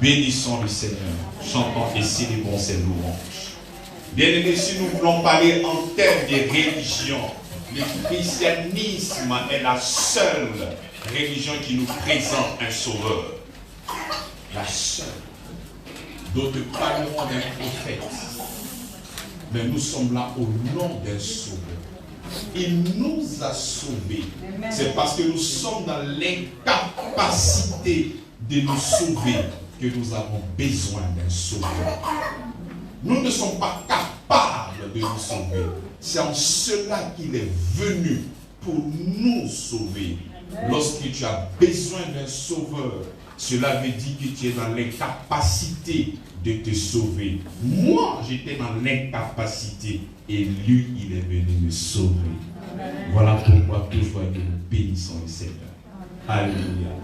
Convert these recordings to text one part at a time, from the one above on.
Bénissons le Seigneur, chantons et célébrons ses louanges. Bien-aimés, si nous voulons parler en termes de religion, le christianisme est la seule religion qui nous présente un sauveur. La seule. D'autres parleront d'un prophète. Mais nous sommes là au nom d'un sauveur. Il nous a sauvés. C'est parce que nous sommes dans l'incapacité de nous sauver que nous avons besoin d'un sauveur. Nous ne sommes pas capables de nous sauver. C'est en cela qu'il est venu pour nous sauver. Lorsque tu as besoin d'un sauveur, cela veut dire que tu es dans l'incapacité de te sauver. Moi, j'étais dans l'incapacité et lui, il est venu me sauver. Voilà pourquoi toujours nous bénissons le Seigneur. Alléluia.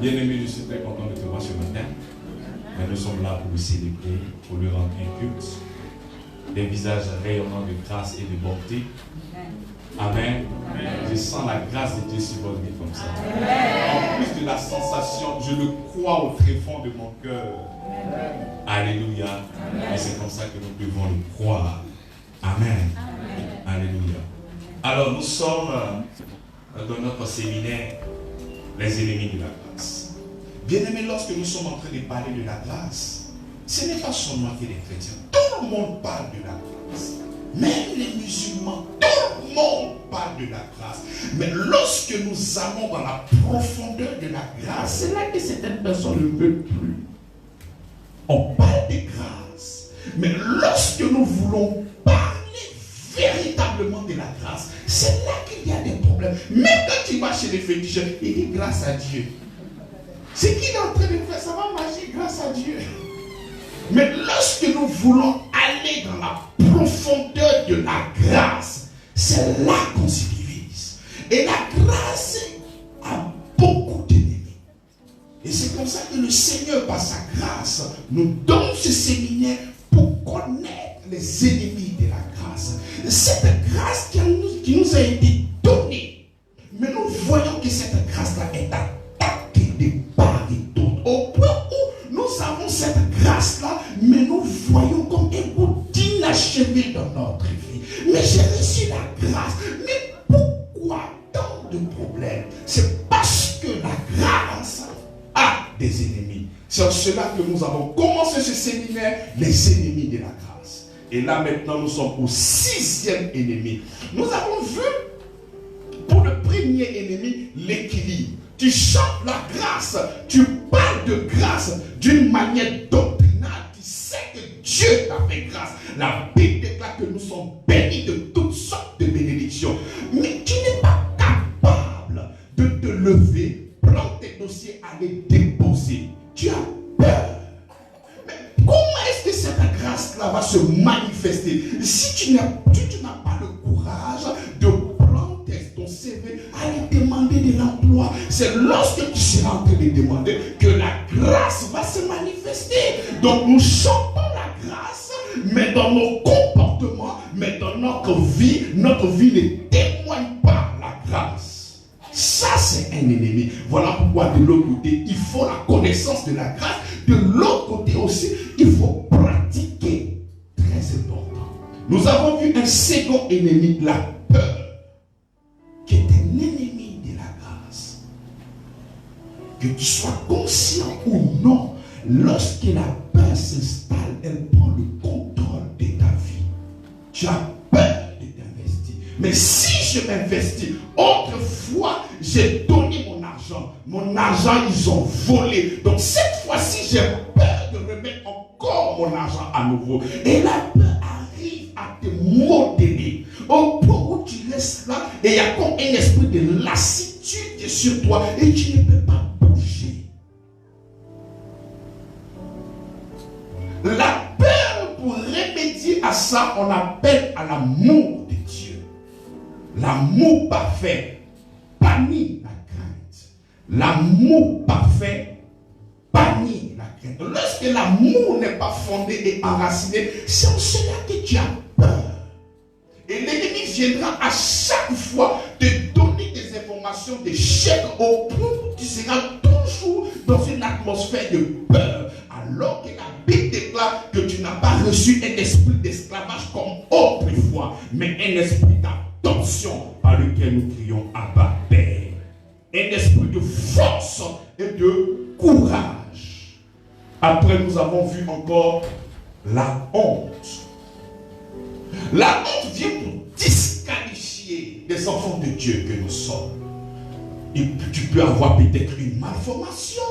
Bien-aimé, je suis très content de te voir ce matin. Mais nous sommes là pour le célébrer, pour lui rendre un culte. Des visages rayonnants de grâce et de bonté. Amen. Je sens la grâce de Dieu sur votre vie comme ça. En plus de la sensation, je le crois au très fond de mon cœur. Alléluia. Et c'est comme ça que nous devons le croire. Amen. Alléluia. Alors nous sommes dans notre séminaire, les ennemis de la grâce. Bien-aimés, lorsque nous sommes en train de parler de la grâce, ce n'est pas seulement que les chrétiens. Tout le monde parle de la grâce. Même les musulmans, tout le monde parle de la grâce. Mais lorsque nous allons dans la profondeur de la grâce, c'est là que certaines personnes ne veulent plus. On parle de grâce. Mais lorsque nous voulons parler véritablement de la grâce, c'est là qu'il y a des problèmes. Même quand tu vas chez les féticheurs, il dit grâce à Dieu. Ce qu'il est en train de faire, ça va marcher grâce à Dieu. Mais lorsque nous voulons aller dans la profondeur de la grâce, c'est là qu'on se divise. Et la grâce a beaucoup d'ennemis. Et c'est comme ça que le Seigneur, par sa grâce, nous donne ce séminaire pour connaître les ennemis de la grâce. Cette grâce qui nous a été donnée. Mais nous voyons que cette grâce-là est attaquée de part et d'autre. Au point où nous avons cette grâce-là, mais nous voyons comme un goût d'inachevé dans notre vie. Mais j'ai reçu la grâce. Mais pourquoi tant de problèmes? C'est parce que la grâce a des ennemis. C'est en cela que nous avons commencé ce séminaire, les ennemis de la grâce. Et là maintenant, nous sommes au 6e ennemi. Nous avons vu, pour le premier ennemi, l'équilibre. Tu chantes la grâce, tu parles de grâce d'une manière doctrinale. Tu sais que Dieu t'a fait grâce. La Bible déclare que nous sommes bénis de toutes sortes de bénédictions. Mais tu n'es pas capable de te lever, prendre tes dossiers, aller déposer. Tu as peur. Mais comment est-ce que cette grâce-là va se manifester si tu n'as pas le courage de prendre ton CV, aller demander de l'emploi? C'est lorsque tu seras en train de demander que la grâce va se manifester. Donc nous chantons la grâce, mais dans nos comportements, mais dans notre vie ne témoigne pas la grâce. Ça, c'est un ennemi. Voilà pourquoi de l'autre côté, il faut la connaissance de la grâce. De l'autre côté aussi, il faut pratiquer. Très important. Nous avons vu un second ennemi, la peur, qui est un ennemi de la grâce. Que tu sois conscient ou non, lorsque la peur s'installe, elle prend le contrôle de ta vie. Tu as peur de t'investir. Mais si je m'investis, autrefois, j'ai donné mon argent. Mon argent, ils ont volé. Donc cette fois-ci, j'ai peur de remettre encore mon argent à nouveau. Et la peur arrive à te modeler. Au point où tu laisses là, et il y a comme un esprit de lassitude sur toi, et tu ne peux pas bouger. La peur, pour remédier à ça, on appelle à l'amour de Dieu. L'amour parfait bannit la crainte. L'amour parfait bannit la crainte. Lorsque l'amour n'est pas fondé et enraciné, c'est en cela que tu as peur. Et l'ennemi viendra à chaque fois te donner des informations d'échec au point où tu seras toujours dans une atmosphère de peur. alors que la Bible déclare que tu n'as pas reçu un esprit d'esclavage comme autrefois, mais un esprit d'adoption par lequel nous crions Abba Père. Un esprit de force et de courage. Après, nous avons vu encore la honte. La honte vient pour disqualifier les enfants de Dieu que nous sommes. Et tu peux avoir peut-être une malformation,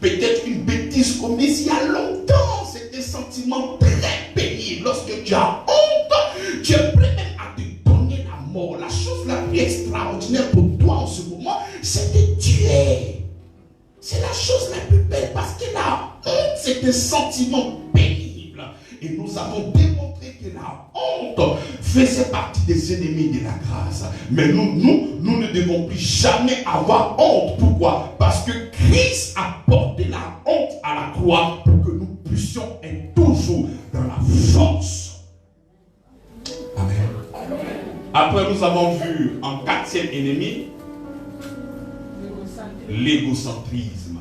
peut-être une bêtise commise il y a longtemps. C'est un sentiment très pénible. Lorsque tu as honte, tu es prêt même à te donner la mort. La chose la plus extraordinaire pour toi en ce moment, c'est de tuer. C'est la chose la plus belle parce que la honte, c'est un sentiment pénible. Et nous avons démontré que la honte faisait partie des ennemis de la grâce. Mais nous ne devons plus jamais avoir honte. Pourquoi? Parce que Christ a porté la honte à la croix pour que nous puissions être toujours dans la force. Amen. Après, nous avons vu un quatrième ennemi, l'égocentrisme.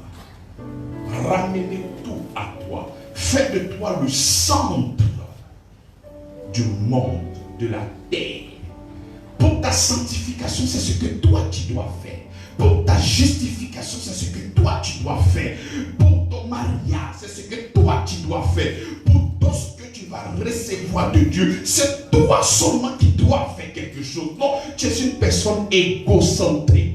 Ramener tout à toi. Fais de toi le centre du monde, de la terre. Pour ta sanctification, c'est ce que toi tu dois faire. Pour ta justification, c'est ce que toi tu dois faire. Pour ton mariage, c'est ce que toi tu dois faire. Pour tout ce que tu vas recevoir de Dieu, c'est toi seulement qui dois faire quelque chose. Non, tu es une personne égocentrique.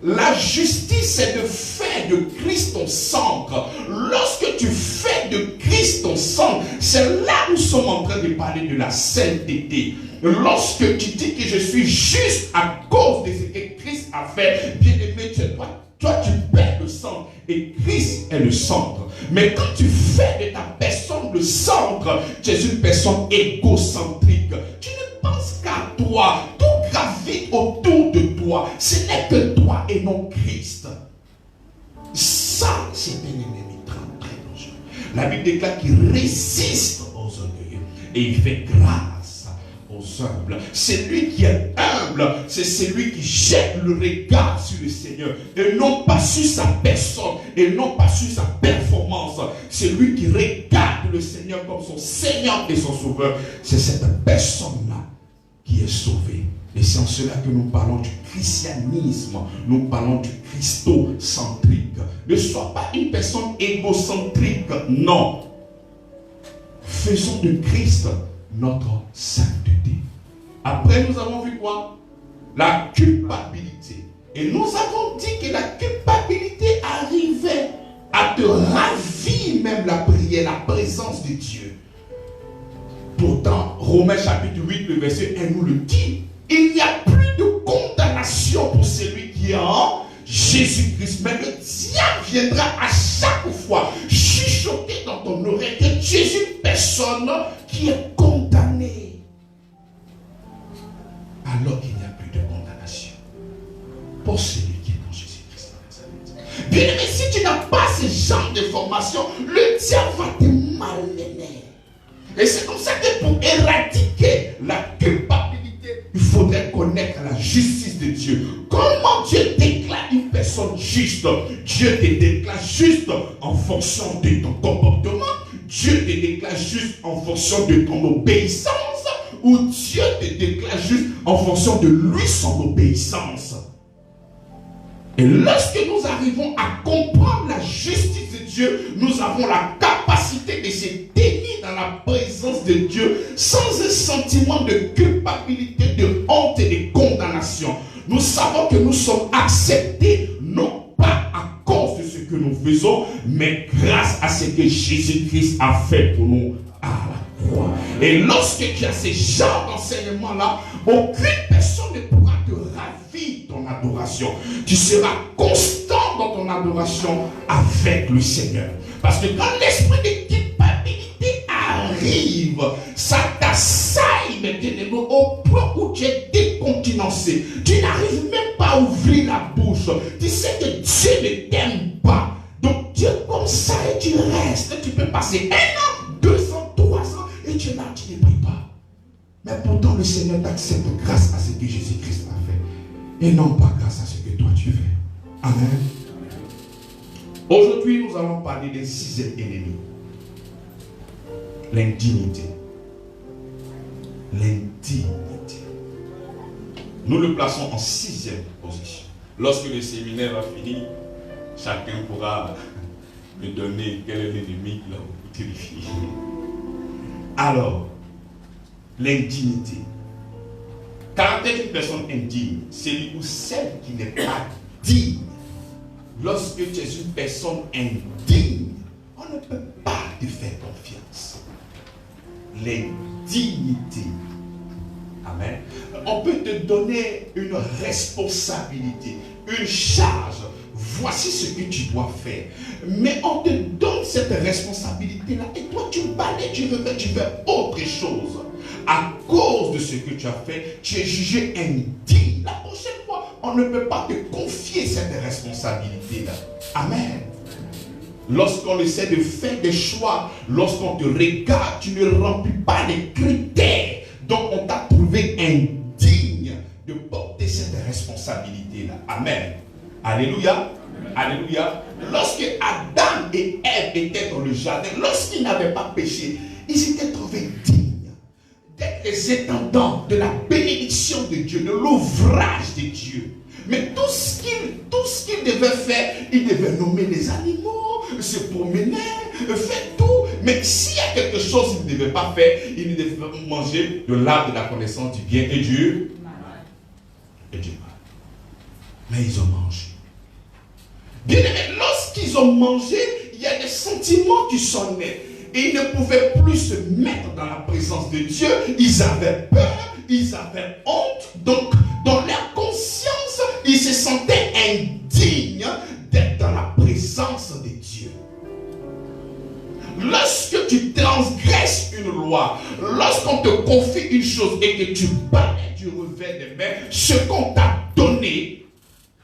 La justice, c'est de faire de Christ ton centre. Lorsque tu fais de Christ ton centre, c'est là où nous sommes en train de parler de la sainteté. Lorsque tu dis que je suis juste à cause de ce que Christ a fait, bien aimé, toi tu perds le centre et Christ est le centre. Mais quand tu fais de ta personne le centre, tu es une personne égocentrique. Tu ne penses qu'à toi. Tout gravite autour de toi. Ce n'est que toi et non Christ. Ça, c'est un ennemi très dangereux. La Bible déclare qu'il résiste aux orgueilleux et il fait grâce aux humbles. C'est lui qui est humble, c'est celui qui jette le regard sur le Seigneur et non pas sur sa personne et non pas sur sa performance. C'est lui qui regarde le Seigneur comme son Seigneur et son Sauveur. C'est cette personne-là qui est sauvée. Et c'est en cela que nous parlons du christianisme, nous parlons du christocentrique. Ne sois pas une personne égocentrique, non. Faisons de Christ notre sainteté. Après, nous avons vu quoi? La culpabilité. Et nous avons dit que la culpabilité arrivait à te ravir même la prière, la présence de Dieu. Pourtant, Romains chapitre 8, le verset 1 nous le dit. Il n'y a plus de condamnation pour celui qui est en Jésus-Christ. Mais le diable viendra à chaque fois chuchoter dans ton oreille que tu es une personne qui est condamnée. Alors qu'il n'y a plus de condamnation pour celui qui est en Jésus-Christ. Bien aimé, si tu n'as pas ce genre de formation, le diable va te malmener. Et c'est comme ça que pour éradiquer la culpabilité, il faudrait connaître la justice de Dieu. Comment Dieu déclare une personne juste? Dieu te déclare juste en fonction de ton comportement. Dieu te déclare juste en fonction de ton obéissance. Ou Dieu te déclare juste en fonction de lui, son obéissance. Et lorsque nous arrivons à comprendre la justice de Dieu, nous avons la capacité de se tenir dans la présence de Dieu sans un sentiment de culpabilité, de honte et de condamnation. Nous savons que nous sommes acceptés, non pas à cause de ce que nous faisons, mais grâce à ce que Jésus-Christ a fait pour nous à la croix. Et lorsque tu as ce genre d'enseignement-là, aucune personne ne pourra te ravir ton adoration. Tu seras constant dans ton adoration avec le Seigneur. Parce que quand l'esprit de culpabilité arrive, ça t'assaille maintenant au point où tu es décontenancé. Tu n'arrives même pas à ouvrir la bouche. Tu sais que Dieu ne t'aime pas. Donc Dieu comme ça et tu restes. Tu peux passer 1 an, 2 ans, 3 ans et tu es là, tu ne pries pas. Mais pourtant le Seigneur t'accepte grâce à ce que Jésus-Christ a fait. Et non pas grâce à ce que toi tu fais. Amen. Aujourd'hui, nous allons parler d'un sixième ennemi. L'indignité. L'indignité. Nous le plaçons en sixième position. Lorsque le séminaire va finir, chacun pourra me donner quel est l'ennemi qui l'a beaucoup terrifié. Alors, l'indignité. Caractère d'une personne indigne, c'est lui ou celle qui n'est pas digne. Lorsque tu es une personne indigne, on ne peut pas te faire confiance. L'indignité. Amen. On peut te donner une responsabilité, une charge. Voici ce que tu dois faire. Mais on te donne cette responsabilité-là et toi tu balayes, tu fais autre chose. À cause de ce que tu as fait, tu es jugé indigne. La prochaine fois, on ne peut pas te confier cette responsabilité-là. Amen. Lorsqu'on essaie de faire des choix, lorsqu'on te regarde, tu ne remplis pas les critères. Donc on t'a trouvé indigne de porter cette responsabilité-là. Amen. Alléluia. Alléluia. Lorsque Adam et Ève étaient dans le jardin, lorsqu'ils n'avaient pas péché, ils étaient trouvés dignes d'être les étendants de la bénédiction de Dieu, de l'ouvrage de Dieu. Mais tout ce qu'ils devaient faire, ils devaient nommer les animaux, se promener, faire tout. Mais s'il y a quelque chose qu'ils ne devaient pas faire, ils ne devaient pas manger de l'arbre de la connaissance du bien et du mal. Mais ils ont mangé. Bien aimé, lorsqu'ils ont mangé, il y a des sentiments qui sont nés. Et ils ne pouvaient plus se mettre dans la présence de Dieu. Ils avaient peur, ils avaient honte. Donc, dans leur conscience, ils se sentaient indignes d'être dans la présence de Dieu. Lorsque tu transgresses une loi, lorsqu'on te confie une chose et que tu balayes du revers des mains, ce qu'on t'a donné,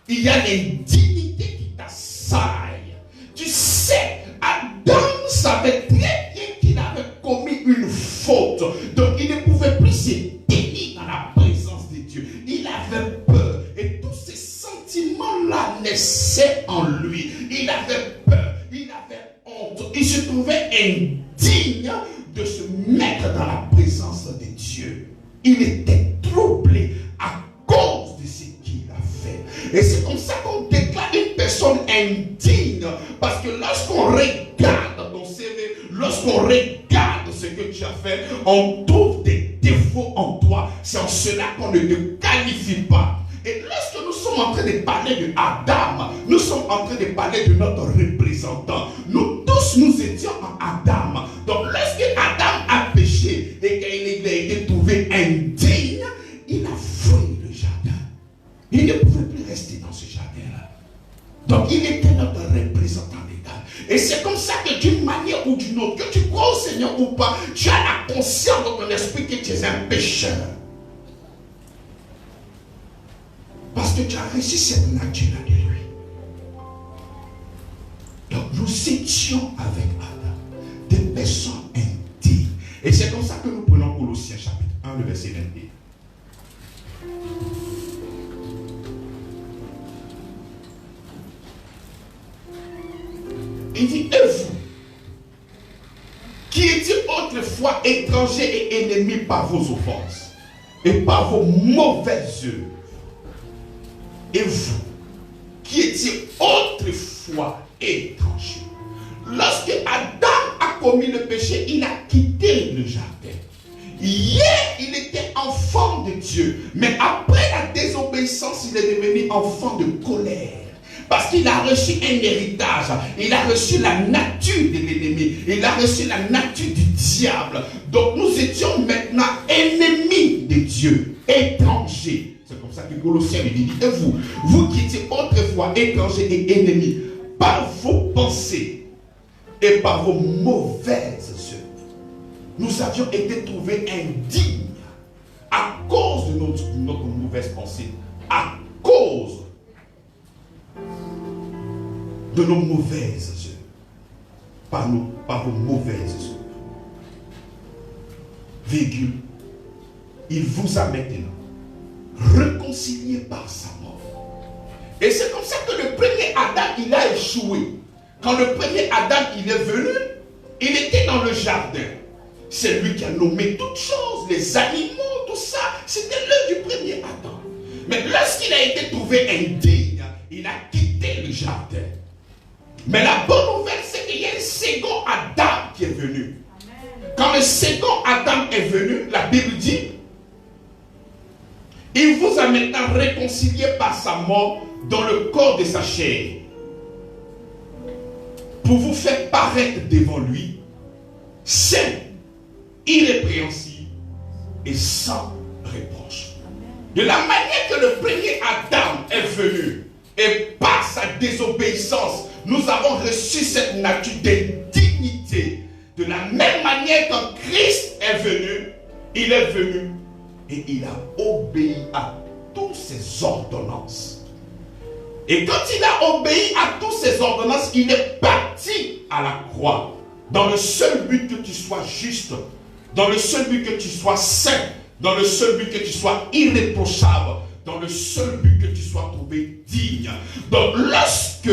il y a l'indignité qui t'assaille. Tu sais, Adam savait très bien qu'il avait commis une faute. Donc il ne pouvait plus se tenir dans la présence de Dieu. Il avait peur. Et tous ces sentiments-là naissaient en lui. Il avait peur. Il avait honte. Il se trouvait indigne de se mettre dans la présence de Dieu. Il était troublé à cause de ce qu'il a fait. Et c'est comme ça qu'on déclare une personne indigne. Parce que lorsqu'on regarde ton CV, lorsqu'on regarde ce que tu as fait, on trouve des défauts en toi. C'est en cela qu'on ne te qualifie pas. Et lorsque nous sommes en train de parler de Adam, nous sommes en train de parler de notre représentant. Nous tous, nous étions en Adam. Donc lorsque Adam a péché et qu'il a été trouvé indigne, il a fui le jardin. Il ne pouvait plus rester dans ce jardin-là. Donc il était notre représentant légal. Et c'est comme ça que d'une manière ou d'une autre, que tu crois au Seigneur ou pas, tu as la conscience dans ton esprit que tu es un pécheur. Parce que tu as reçu cette nature-là de lui. Donc nous étions avec Adam, des personnes indignes. Et c'est comme ça que nous prenons Colossiens chapitre 1, le verset 21. Il dit, et vous, qui étiez autrefois étrangers et ennemis par vos offenses et par vos mauvaises œuvres, et vous, qui étiez autrefois étrangers, lorsque Adam a commis le péché, il a quitté le jardin. Hier, il était enfant de Dieu, mais après la désobéissance, il est devenu enfant de colère. Parce qu'il a reçu un héritage, il a reçu la nature de l'ennemi, il a reçu la nature du diable. Donc nous étions maintenant ennemis de Dieu, étrangers. C'est comme ça que Colossiens lui dit, et vous, vous qui étiez autrefois étrangers et ennemis, par vos pensées et par vos mauvaises œuvres, nous avions été trouvés indignes à cause de notre mauvaise pensée, à cause de nos mauvaises œuvres, par vos mauvaises œuvres. Virgule, il vous a maintenant réconcilié par sa mort. Et c'est comme ça que le premier Adam, il a échoué. Quand le premier Adam, il est venu, il était dans le jardin. C'est lui qui a nommé toutes choses, les animaux, tout ça. C'était l'œuvre du premier Adam. Mais lorsqu'il a été trouvé indigne, il a quitté le jardin. Mais la bonne nouvelle, c'est qu'il y a un second Adam qui est venu. Quand le second Adam est venu, la Bible dit, il vous a maintenant réconcilié par sa mort dans le corps de sa chair, pour vous faire paraître devant lui, saint, irrépréhensible et sans reproche. De la manière que le premier Adam est venu, et par sa désobéissance, nous avons reçu cette nature d'indignité. De la même manière que Christ est venu, il est venu et il a obéi à toutes ses ordonnances. Et quand il a obéi à toutes ses ordonnances, il est parti à la croix. Dans le seul but que tu sois juste, dans le seul but que tu sois saint, dans le seul but que tu sois irréprochable, dans le seul but que tu sois trouvé digne. Donc lorsque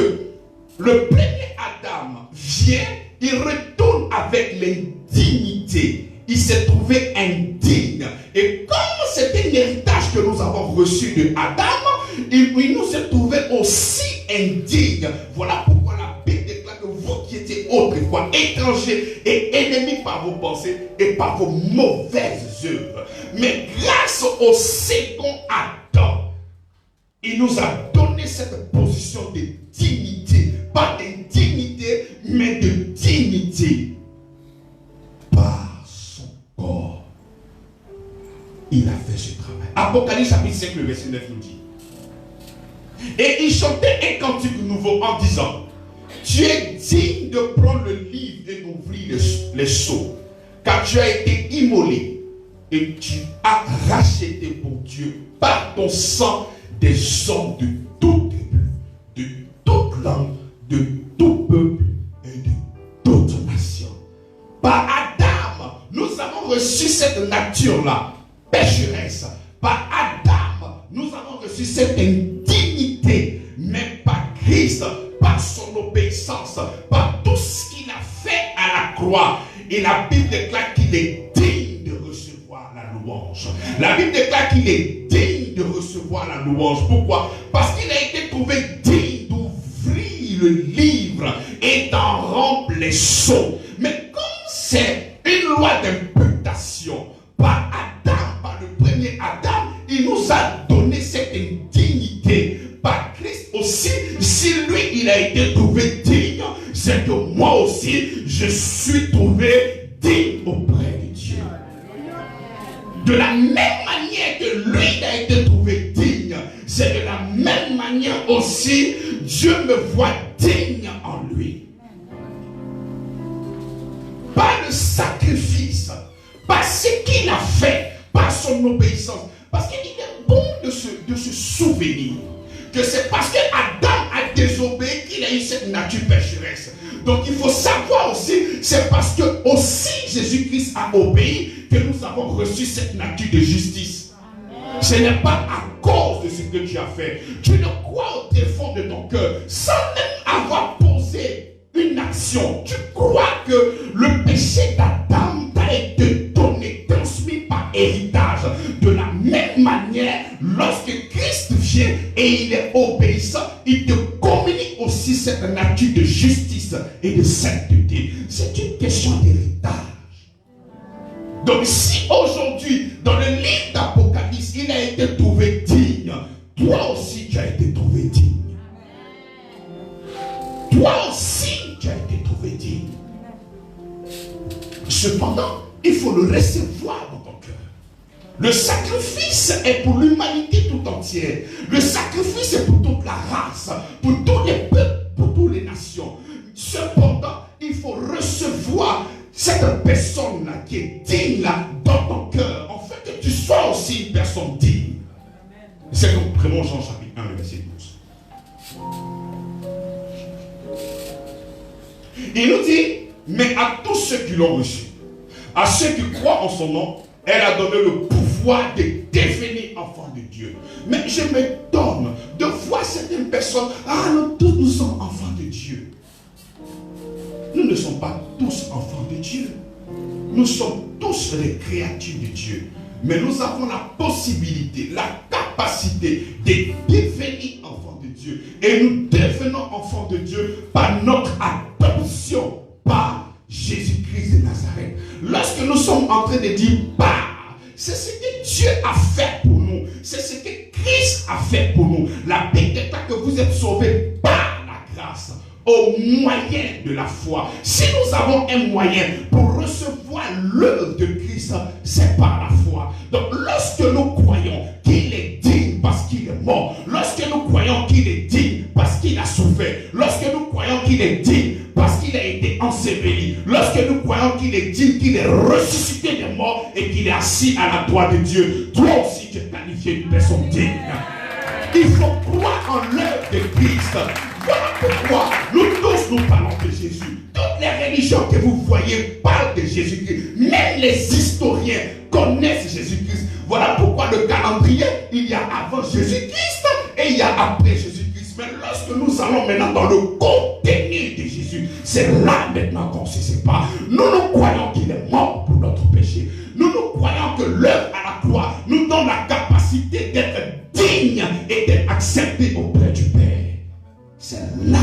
le premier Adam vient, il retourne avec l'indignité. Il s'est trouvé indigne. Et comme c'est un héritage que nous avons reçu de Adam, il nous s'est trouvé aussi indigne. Voilà pourquoi la Bible déclare que vous qui étiez autrefois étrangers et ennemis par vos pensées et par vos mauvaises œuvres. Mais grâce au second Adam, il nous a donné cette position de dignité. Pas d'indignité, mais de dignité. Par son corps, il a fait ce travail. Apocalypse chapitre 5, le verset 9 nous dit. Et il chantait un cantique nouveau en disant, tu es digne de prendre le livre et d'ouvrir les sceaux, car tu as été immolé et tu as racheté pour Dieu par ton sang des hommes de toute tribu, de toute langue, de tout peuple et de toute nation. Par Adam, nous avons reçu cette nature-là, pécheresse. Par Adam, nous avons reçu cette indignité, mais par Christ, par son obéissance, par tout ce qu'il a fait à la croix. Et la Bible déclare qu'il est digne de recevoir la louange. La Bible déclare qu'il est digne de recevoir la louange. Pourquoi? Parce qu'il a été trouvé digne d'ouvrir le livre et d'en remplir les sceaux. Mais comme c'est une loi d'imputation, par Adam, par le premier Adam, il nous a donné cette indignité. Par Christ aussi, si lui il a été trouvé digne, c'est que moi aussi je suis trouvé digne auprès de Dieu. De la même manière que lui il a été trouvé digne, c'est de la même manière aussi Dieu me voit digne en lui. Par le sacrifice, par ce qu'il a fait, par son obéissance. Parce qu'il est bon de se souvenir que c'est parce que Adam a désobéi qu'il a eu cette nature pécheresse. Donc il faut savoir aussi, c'est parce que aussi Jésus-Christ a obéi que nous avons reçu cette nature de justice. Ce n'est pas à cause de ce que tu as fait. Tu le crois au fond de ton cœur, sans même avoir posé une action. Tu crois que le péché d'Adam t'a été donné, transmis par héritage. De la même manière, lorsque Christ vient et il est obéissant, il te communique aussi cette nature de justice et de sainteté. C'est une question d'héritage. Donc si aujourd'hui, dans le livre d'Apocalypse, il a été trouvé digne, toi aussi tu as été trouvé digne. Toi aussi tu as été trouvé digne. Cependant, il faut le recevoir dans ton cœur. Le sacrifice est pour l'humanité tout entière. Le sacrifice est pour toute la race, pour tous les peuples, pour toutes les nations. Cependant, il faut recevoir cette personne-là qui est digne là, dans ton cœur. En fait, que tu sois aussi une personne digne. C'est donc, prenons Jean chapitre 1, verset 12. Il nous dit, mais à tous ceux qui l'ont reçu, à ceux qui croient en son nom, elle a donné le pouvoir de devenir enfants de Dieu. Mais je m'étonne de voir certaines personnes, nous tous nous sommes enfants de Dieu. Nous ne sommes pas tous enfants de Dieu. Nous sommes tous des créatures de Dieu. Mais nous avons la possibilité, la capacité de devenir enfants de Dieu. Et nous devenons enfants de Dieu par notre adoption par Jésus-Christ de Nazareth. Lorsque nous sommes en train de dire par, c'est ce que Dieu a fait pour nous. C'est ce que Christ a fait pour nous. La Bible déclare que vous êtes sauvés par la grâce, au moyen de la foi. Si nous avons un moyen pour recevoir l'œuvre de Christ, c'est par la foi. Donc lorsque nous croyons qu'il est digne parce qu'il est mort, lorsque nous croyons qu'il est digne parce qu'il a souffert, lorsque nous croyons qu'il est digne parce qu'il a été enseveli, lorsque nous croyons qu'il est digne, qu'il est ressuscité des morts et qu'il est assis à la droite de Dieu, toi aussi tu es qualifié d'une personne digne. Il faut croire en l'œuvre de Christ. Voilà pourquoi nous tous nous parlons de Jésus. Toutes les religions que vous voyez parlent de Jésus-Christ. Même les historiens connaissent Jésus-Christ. Voilà pourquoi le calendrier, il y a avant Jésus-Christ et il y a après Jésus-Christ. Mais lorsque nous allons maintenant dans le contenu de Jésus, c'est là maintenant qu'on se sépare. Nous croyons qu'il est mort pour notre péché. Nous croyons que l'œuvre à la croix nous donne la capacité d'être digne et d'être accepté auprès du Père. C'est là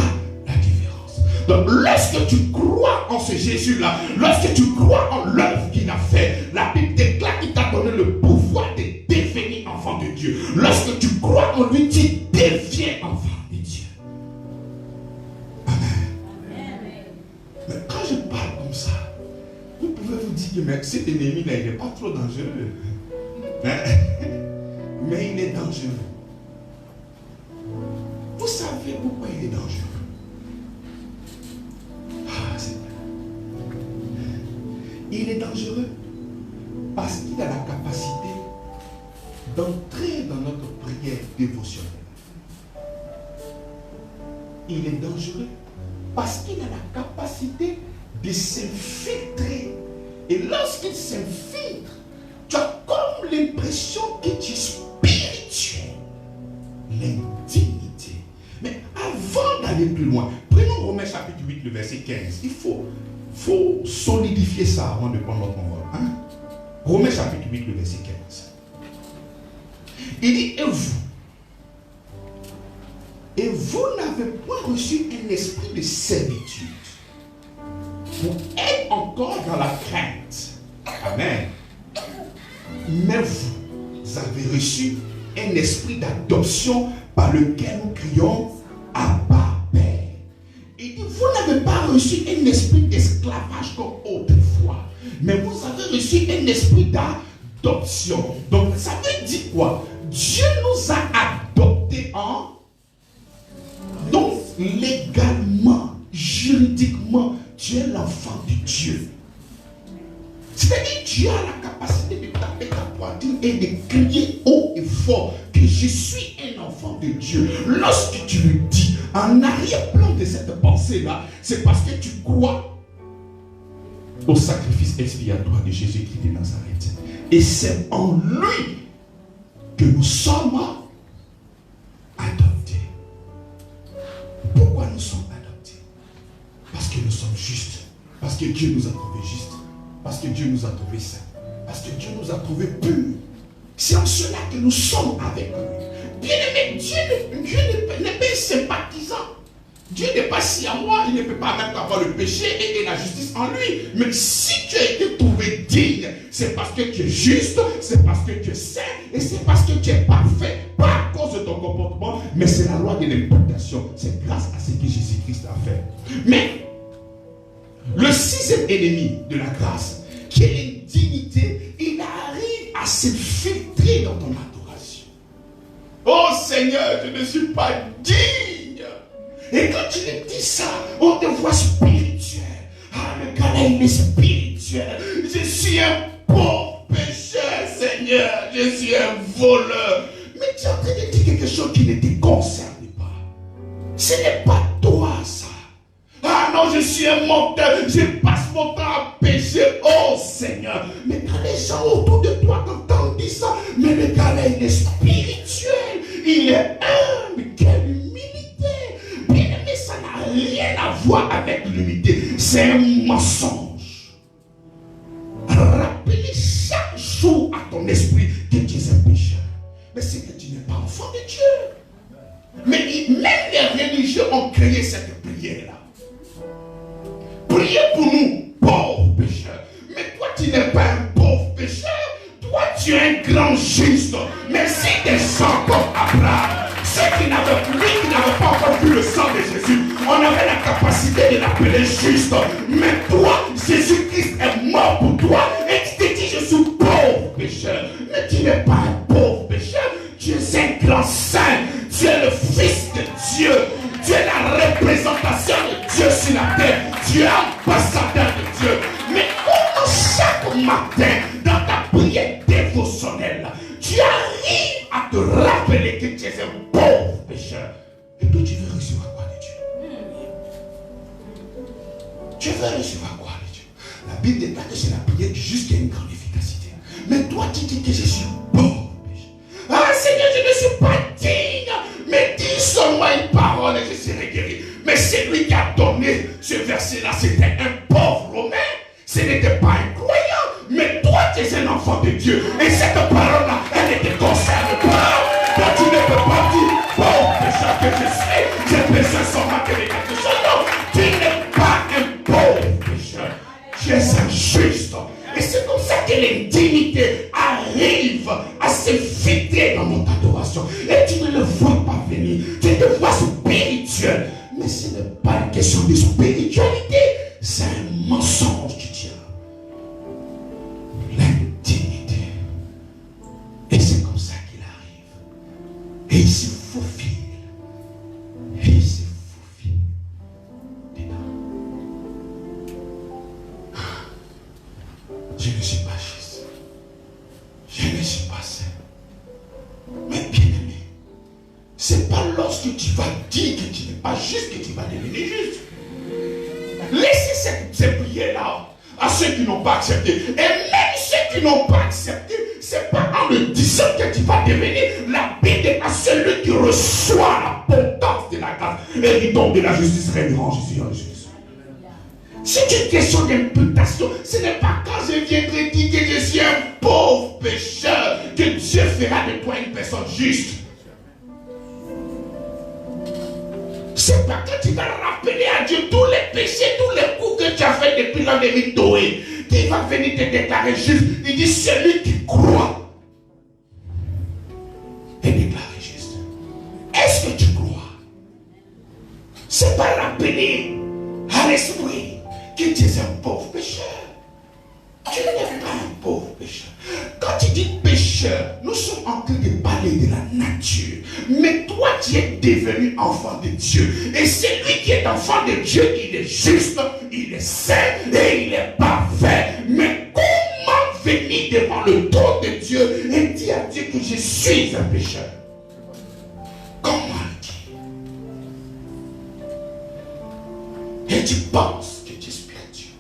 la différence. Donc lorsque tu crois en ce Jésus-là, lorsque tu crois en l'œuvre qu'il a fait, la Bible déclare qu'il t'a donné le pouvoir de devenir enfant de Dieu. Lorsque tu crois en lui, tu deviens enfant de Dieu. Amen. Mais quand je parle comme ça, vous pouvez vous dire que mais cet ennemi-là, il n'est pas trop dangereux. Mais il est dangereux. Vous savez pourquoi il est dangereux? Il est dangereux parce qu'il a la capacité d'entrer dans notre prière dévotionnelle. Il est dangereux parce qu'il a la capacité de s'infiltrer. Et lorsqu'il s'infiltre, tu as comme l'impression que tu es spirituel. L'indignité. Mais avant d'aller plus loin, prenons Romains chapitre 8, le verset 15. Il faut solidifier ça avant de prendre notre envol. Romains chapitre 8, le verset 15. Il dit, et vous n'avez point reçu un esprit de servitude pour être encore dans la crainte. Amen. Mais vous avez reçu un esprit d'adoption par lequel nous crions Abba, Père. Il dit, vous n'avez pas reçu un esprit d'esclavage comme autrefois, mais vous avez reçu un esprit d'adoption. Donc ça veut dire quoi? Dieu nous a adoptés en... Donc légalement, juridiquement, tu es l'enfant de Dieu. C'est-à-dire Dieu a la capacité de taper ta poitrine et de crier haut et fort que je suis un enfant de Dieu. Lorsque tu le dis, en arrière-plan de cette pensée-là, c'est parce que tu crois au sacrifice expiatoire de Jésus-Christ de Nazareth. Et c'est en lui que nous sommes adoptés. Pourquoi nous sommes adoptés? Parce que nous sommes justes. Parce que Dieu nous a trouvés justes. Parce que Dieu nous a trouvés saints. Parce que Dieu nous a trouvés purs. C'est en cela que nous sommes avec lui. Bien-aimé, Dieu n'est pas sympathisant. Dieu n'est pas si à moi, il ne peut pas même avoir le péché et la justice en lui. Mais si tu as été trouvé digne, c'est parce que tu es juste, c'est parce que tu es saint et c'est parce que tu es parfait. Pas à cause de ton comportement, mais c'est la loi de l'imputation. C'est grâce à ce que Jésus-Christ a fait. Mais le sixième ennemi de la grâce, qui est l'indignité, il arrive à s'infiltrer dans ton adoration. Oh Seigneur, je ne suis pas digne. Et quand tu le dis ça, on te voit spirituel. Ah, le gars là, il est spirituel. Je suis un pauvre pécheur, Seigneur. Je suis un voleur. Mais tu es en train de dire quelque chose qui ne te concerne pas. Ce n'est pas toi, ça. Ah non, je suis un menteur, je passe mon temps à pécher. Oh Seigneur, mais quand les gens autour de toi t'entendent dire ça, mais le gars là, il est spirituel, il est humble, quelle humilité. Bien aimé, ça n'a rien à voir avec l'humilité. c'est un mensonge. Rappelez chaque jour à ton esprit que tu es un pécheur. Mais c'est que tu n'es pas enfant de Dieu. Mais même les religieux ont créé cette prière-là. Priez pour nous, pauvres pécheurs. Mais toi, tu n'es pas un pauvre pécheur. Toi, tu es un grand juste. Mais si des gens comme Abraham, ceux qui n'avaient pas encore vu le sang de Jésus, on avait la capacité de l'appeler juste. Mais toi, Jésus-Christ est mort pour toi et tu te dis, je suis pauvre pécheur. Mais tu n'es pas un pauvre pécheur. Tu es un grand saint. Tu es le Fils de Dieu. Tu es la représentation de Dieu sur la terre. Tu es ambassadeur de Dieu. Mais comment chaque matin, dans ta prière dévotionnelle, tu arrives à te rappeler que tu es un pauvre pécheur. Et puis tu veux recevoir quoi de Dieu? Tu veux recevoir quoi de Dieu? La Bible déclare que c'est la prière du juste qui a une grande efficacité. Mais toi, tu dis que je suis pauvre pécheur. Ah Seigneur, je ne suis pas digne. Mais dis seulement une parole et je serai guéri. Mais celui qui a donné ce verset-là, c'était un pauvre Romain. Ce n'était pas un croyant. Mais toi, tu es un enfant de Dieu. Et cette parole-là, elle ne te concerne pas. Toi, tu ne peux pas dire, pauvre pécheur que je suis, j'ai besoin seulement que de quelque chose. Non, tu n'es pas un pauvre pécheur. Tu es un juste. Et c'est comme ça que l'intimité arrive à se filtrer dans notre adoration. Et tu ne le vois pas venir. Tu te vois spirituel. Mais ce n'est pas une question de spiritualité. C'est un mensonge du diable. L'intimité. Et c'est comme ça qu'il arrive. Et il se faufile. Et il se faufile. Dedans. Je ne suis pas juste. Je ne suis pas saint. Mais bien aimé, c'est pas lorsque tu vas dire que tu n'es pas juste que tu vas devenir juste. Laissez cette prière-là à ceux qui n'ont pas accepté. Et même ceux qui n'ont pas accepté, c'est pas en le disant que tu vas devenir. La Bible est à celui qui reçoit l'abondance de la grâce et qui tombe de la justice régnant en Jésus. C'est une question d'imputation. Ce n'est pas quand je viendrai dire que je suis un pauvre pécheur que Dieu fera de toi une personne juste. C'est pas quand tu vas rappeler à Dieu tous les péchés, tous les coups que tu as fait depuis l'endémie Toé, qu'il va venir te déclarer juste. Il dit celui qui croit est déclaré juste. Est-ce que tu crois? C'est pas rappeler à l'esprit que tu es un pauvre pécheur. Tu n'es pas un pauvre pécheur. Quand tu dis pécheur, nous sommes en train de parler de la nature. Mais toi, tu es devenu enfant de Dieu. Et celui qui est enfant de Dieu, il est juste, il est saint et il est parfait. Mais comment venir devant le trône de Dieu et dire à Dieu que je suis un pécheur? Comment dire? Et tu penses que tu es spirituel.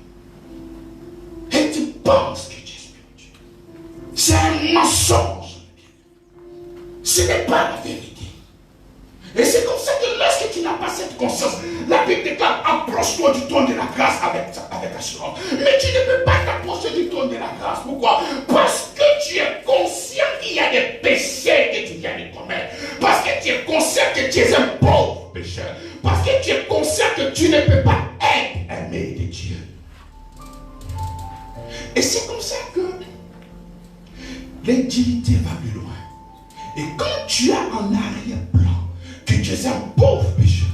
Et tu penses que tu es spirituel. C'est un mensonge. Ce n'est pas la vérité. Et c'est comme ça que lorsque tu n'as pas cette conscience, la Bible déclare, approche-toi du trône de la grâce avec assurance. Mais tu ne peux pas t'approcher du trône de la grâce. Pourquoi? Parce que tu es conscient qu'il y a des péchés que tu viens de commettre. Parce que tu es conscient que tu es un pauvre pécheur. Parce que tu es conscient que tu ne peux pas être aimé de Dieu. Et c'est comme ça que l'intimité va plus loin. Et quand tu as en arrière-plan que tu es un pauvre pécheur,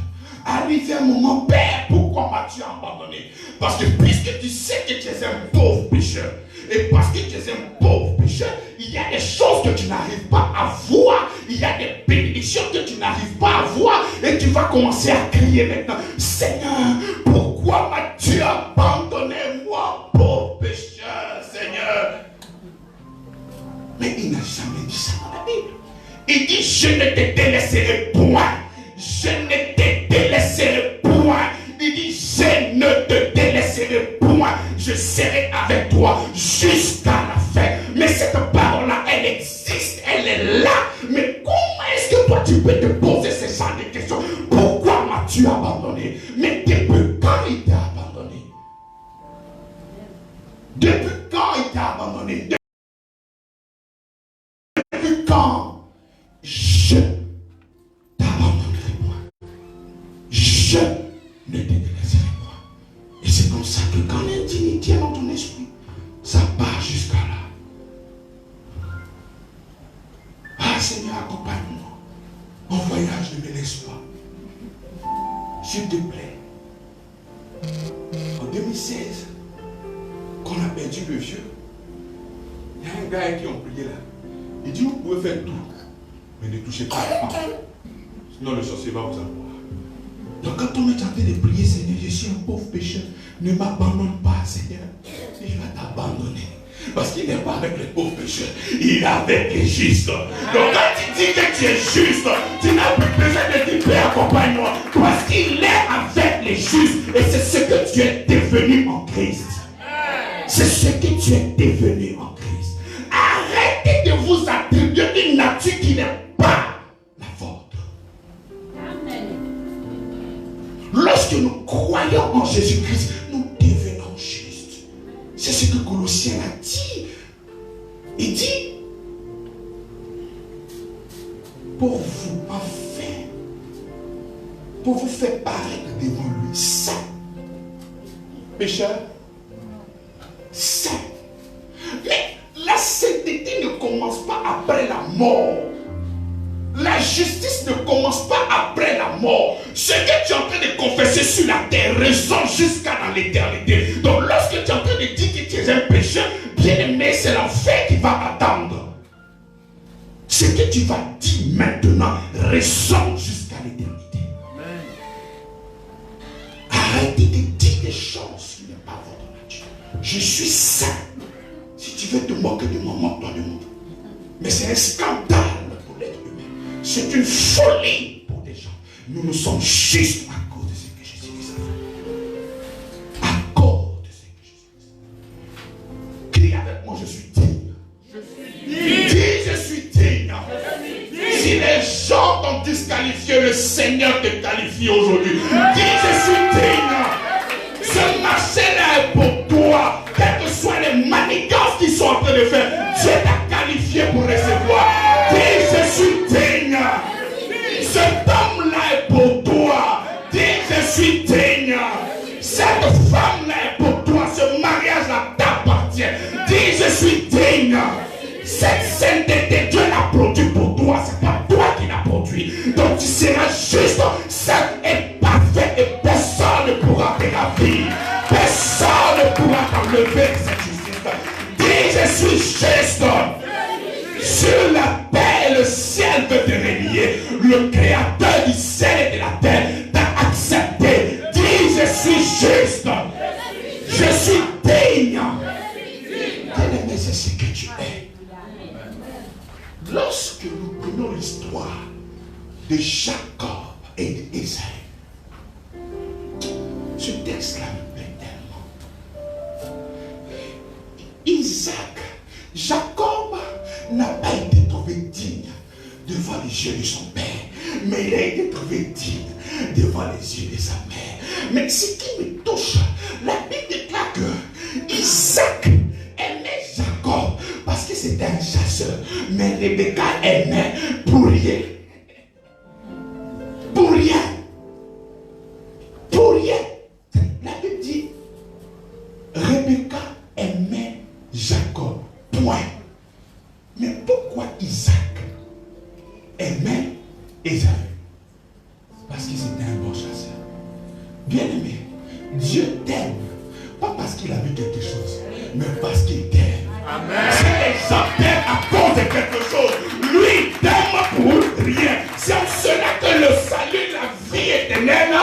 arrive un moment, Père, pourquoi m'as-tu abandonné? Parce que puisque tu sais que tu es un pauvre pécheur, et parce que tu es un pauvre pécheur, il y a des choses que tu n'arrives pas à voir, il y a des bénédictions que tu n'arrives pas à voir, et tu vas commencer à crier maintenant, Seigneur, pourquoi m'as-tu abandonné, moi, pauvre pécheur, Seigneur? Mais il n'a jamais dit ça dans la Bible. Il dit, je ne te délaisserai point. Je ne te délaisserai point. Il dit, je ne te délaisserai point. Je serai avec toi jusqu'à la fin. Mais cette parole-là, elle existe, elle est là. Mais comment est-ce que toi, tu peux te poser ce genre de questions? Pourquoi m'as-tu abandonné? Mais depuis quand il t'a abandonné? Depuis quand il t'a abandonné? Depuis quand? Je t'abandonnerai point. Je ne te délaisserai point. Et c'est comme ça que quand l'intimité est dans ton esprit, ça part jusqu'à là. Ah Seigneur, accompagne-moi. En voyage, ne me laisse pas. S'il te plaît. En 2016, quand on a perdu le vieux, il y a un gars qui ont prié là. Il dit, vous pouvez faire tout, mais ne touchez pas à la sinon le sorcier va vous avoir. Donc quand on est en train de prier, Seigneur, je suis un pauvre pécheur, ne m'abandonne pas, Seigneur. Et je vais t'abandonner. Parce qu'il n'est pas avec les pauvres pécheurs, il est avec les justes. Donc quand tu dis que tu es juste, tu n'as plus besoin de dire Père, accompagne-moi. Parce qu'il est avec les justes. Et c'est ce que tu es devenu en Christ. C'est ce que tu es devenu en Christ. Arrêtez de vous attribuer une nature qui n'est pas la vôtre. Lorsque nous croyons en Jésus-Christ, nous devenons justes. C'est ce que Colossiens a dit. Il dit, pour vous faire paraître devant lui saint, pécheur, saint. Mais la sainteté ne commence pas après la mort. La justice ne commence pas après la mort. Ce que tu es en train de confesser sur la terre résonne jusqu'à dans l'éternité. Donc lorsque tu es en train de dire que tu es un pécheur, bien aimé, c'est l'enfer qui va attendre. Ce que tu vas dire maintenant résonne jusqu'à l'éternité. Arrêtez de dire des choses qui n'est pas votre nature. Je suis saint. Si tu veux te moquer de moi, moque-toi de moi. Mais c'est un scandale pour l'être humain. C'est une folie pour des gens. Nous sommes justes à cause de ce que Jésus a fait. À cause de ce que Jésus a fait. Crie avec moi, je suis digne. Dis, je suis digne. Si les gens t'ont disqualifié, le Seigneur te qualifie aujourd'hui. Dis, je suis digne. Ce marché-là est pour toi. Quelles que soient les manigances qu'ils sont en train de faire, Dieu t'a qualifié pour recevoir. Dis, je suis digne. Cet homme-là est pour toi. Dis, je suis digne. Cette femme-là est pour toi. Ce mariage-là t'appartient. Dis, je suis digne. Cette sainteté, Dieu l'a produit pour toi. C'est pas toi qui l'a produit. Donc tu seras juste, saint et parfait. Et personne ne pourra te la vie. Personne ne pourra t'enlever cette justice. Dis, je suis juste. Sur la terre, le ciel veut te relier. Le créateur du ciel et de la terre t'a accepté. Dis, je suis juste. Je suis digne. Bien-aimé, c'est ce que tu es. Lorsque nous prenons l'histoire de Jacob et d'Ésaü, ce texte-là me plaît tellement. Isaac, Jacob n'a pas été trouvé digne devant les yeux de son père, mais il a été trouvé digne devant les yeux de sa mère. Mais ce qui me touche, la Bible déclare que Isaac aimait Jacob parce que c'était un chasseur, mais Rebecca aimait pour rien. Pour rien. Pour rien. La Bible dit, Rebecca aimait Jacob. Point. Mais pourquoi Isaac aimait Ésaü? Parce que c'était un bon chasseur. Bien-aimé, Dieu t'aime. Pas parce qu'il a vu quelque chose, mais parce qu'il t'aime. Si les gens t'aiment à cause de quelque chose, lui t'aime pour rien. C'est en cela que le salut, la vie éternelle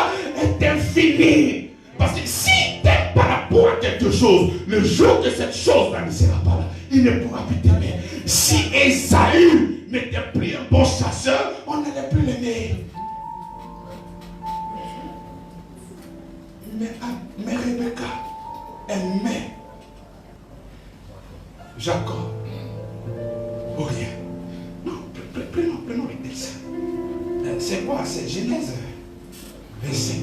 est infinie. Parce que s'il t'aime par rapport à quelque chose, le jour que cette chose-là ne sera pas là, il ne pourra plus t'aimer. Si Ésaü n'était plus un bon chasseur, on n'allait plus l'aimer. Mais Rebecca aimait Jacob pour rien. Non, prenons le texte. C'est quoi? C'est Genèse 25.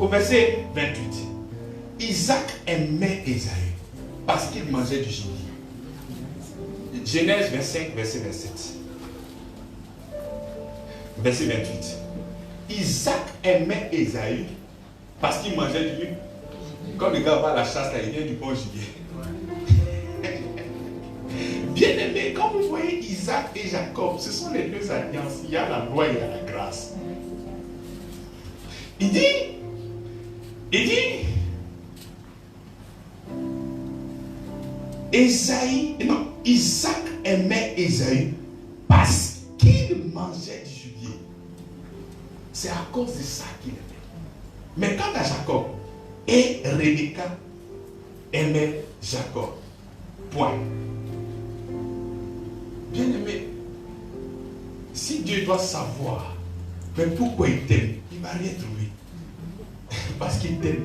Au verset 28. Isaac aimait Ésaü parce qu'il mangeait du gibier. Genèse 25, verset 27. Verset 28. Isaac aimait Ésaü parce qu'il mangeait du gibier. Quand le gars va à la chasse, là, il vient du bon gibier. Bien aimé, quand vous voyez Isaac et Jacob, ce sont les deux alliances. Il y a la loi et il y a la grâce. Il dit, Isaac aimait Ésaü parce qu'il mangeait du gibier. C'est à cause de ça qu'il aimait. Mais quant à Jacob, et Rebecca aimait Jacob. Point. Bien aimé, si Dieu doit savoir, mais pourquoi il t'aime, il ne va rien trouver. Parce qu'il t'aime.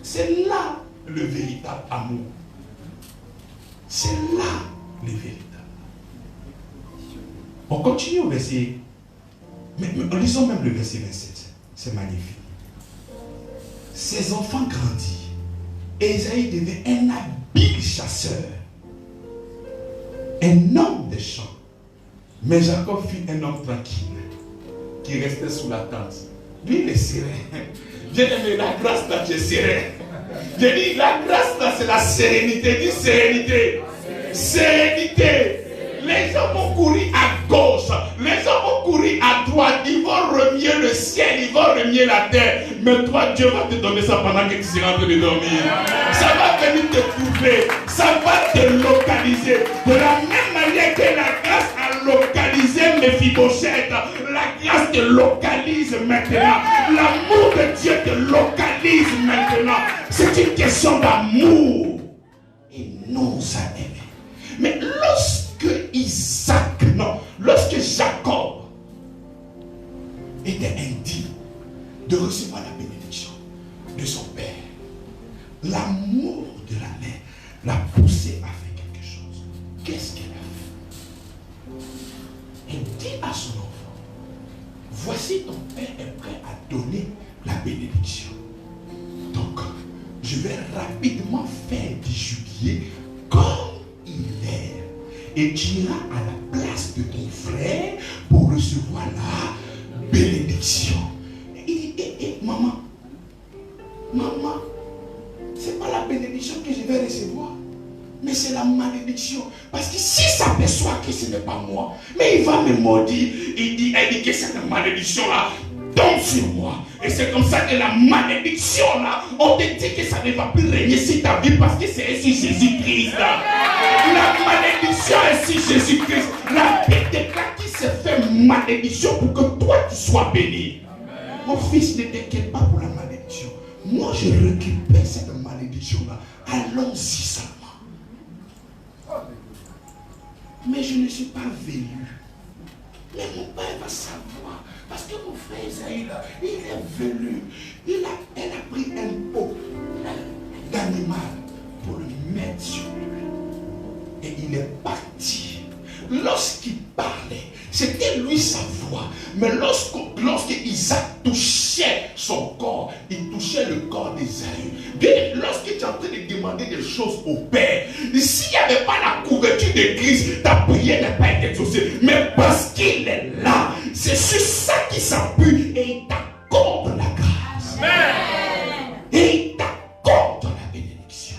C'est là le véritable amour. C'est là le véritable. On continue au verset. Mais lisons même le verset 27. C'est magnifique. Ses enfants grandissent. Ésaü devint un habile chasseur, un homme des champs. Mais Jacob fut un homme tranquille, qui restait sous la tente. Lui, il est serein. Bien aimé, la grâce là, tu es serein. J'ai dit, la grâce là, c'est la sérénité. Dis sérénité. Sérénité. Les gens vont courir à gauche, les gens vont courir à droite, ils vont remuer le ciel, ils vont remuer la terre. Mais toi, Dieu va te donner ça pendant que tu seras en train de dormir. Ça va venir te trouver, ça va te localiser. De la même manière que la grâce a localisé Méphibosheth, la grâce te localise maintenant. L'amour de Dieu te localise maintenant. C'est une question d'amour. Il nous a aimés. Mais lorsque Jacob était indigne de recevoir la bénédiction de son père, l'amour de la mère l'a poussé à faire quelque chose. Qu'est-ce qu'elle a fait? Elle dit à son enfant, voici ton père est prêt à donner la bénédiction. Donc, je vais rapidement faire du gibier comme il est. Et tu iras à la place de ton frère pour recevoir la bénédiction. Il dit, maman, c'est pas la bénédiction que je vais recevoir, mais c'est la malédiction. Parce que si s'aperçoit que ce n'est pas moi, mais il va me maudire. Elle dit que cette malédiction-là tombe sur moi. Et c'est comme ça que la malédiction là, on te dit que ça ne va plus régner sur ta vie parce que c'est ici Jésus-Christ. La malédiction est ici Jésus-Christ. La Bible déclare qu'il s'est fait malédiction pour que toi tu sois béni. Mon fils, ne t'inquiète pas pour la malédiction. Moi je récupère cette malédiction là. Allons-y seulement. Mais je ne suis pas venu. Mais mon père va savoir. Parce que mon frère Esaïe, il est venu. Elle a pris un pot d'animal pour le mettre sur lui. Et il est parti. Lorsqu'il parlait, c'était lui sa voix. Mais lorsque Isaac touchait son corps, il touchait le corps d'Esaü. Lorsque tu es en train de demander des choses au Père, s'il n'y avait pas la couverture de Christ, ta prière n'est pas été exaucée. Mais parce qu'il est là, c'est sur ça qu'il s'appuie et il t'accorde la grâce. Amen. Et il t'accorde la bénédiction.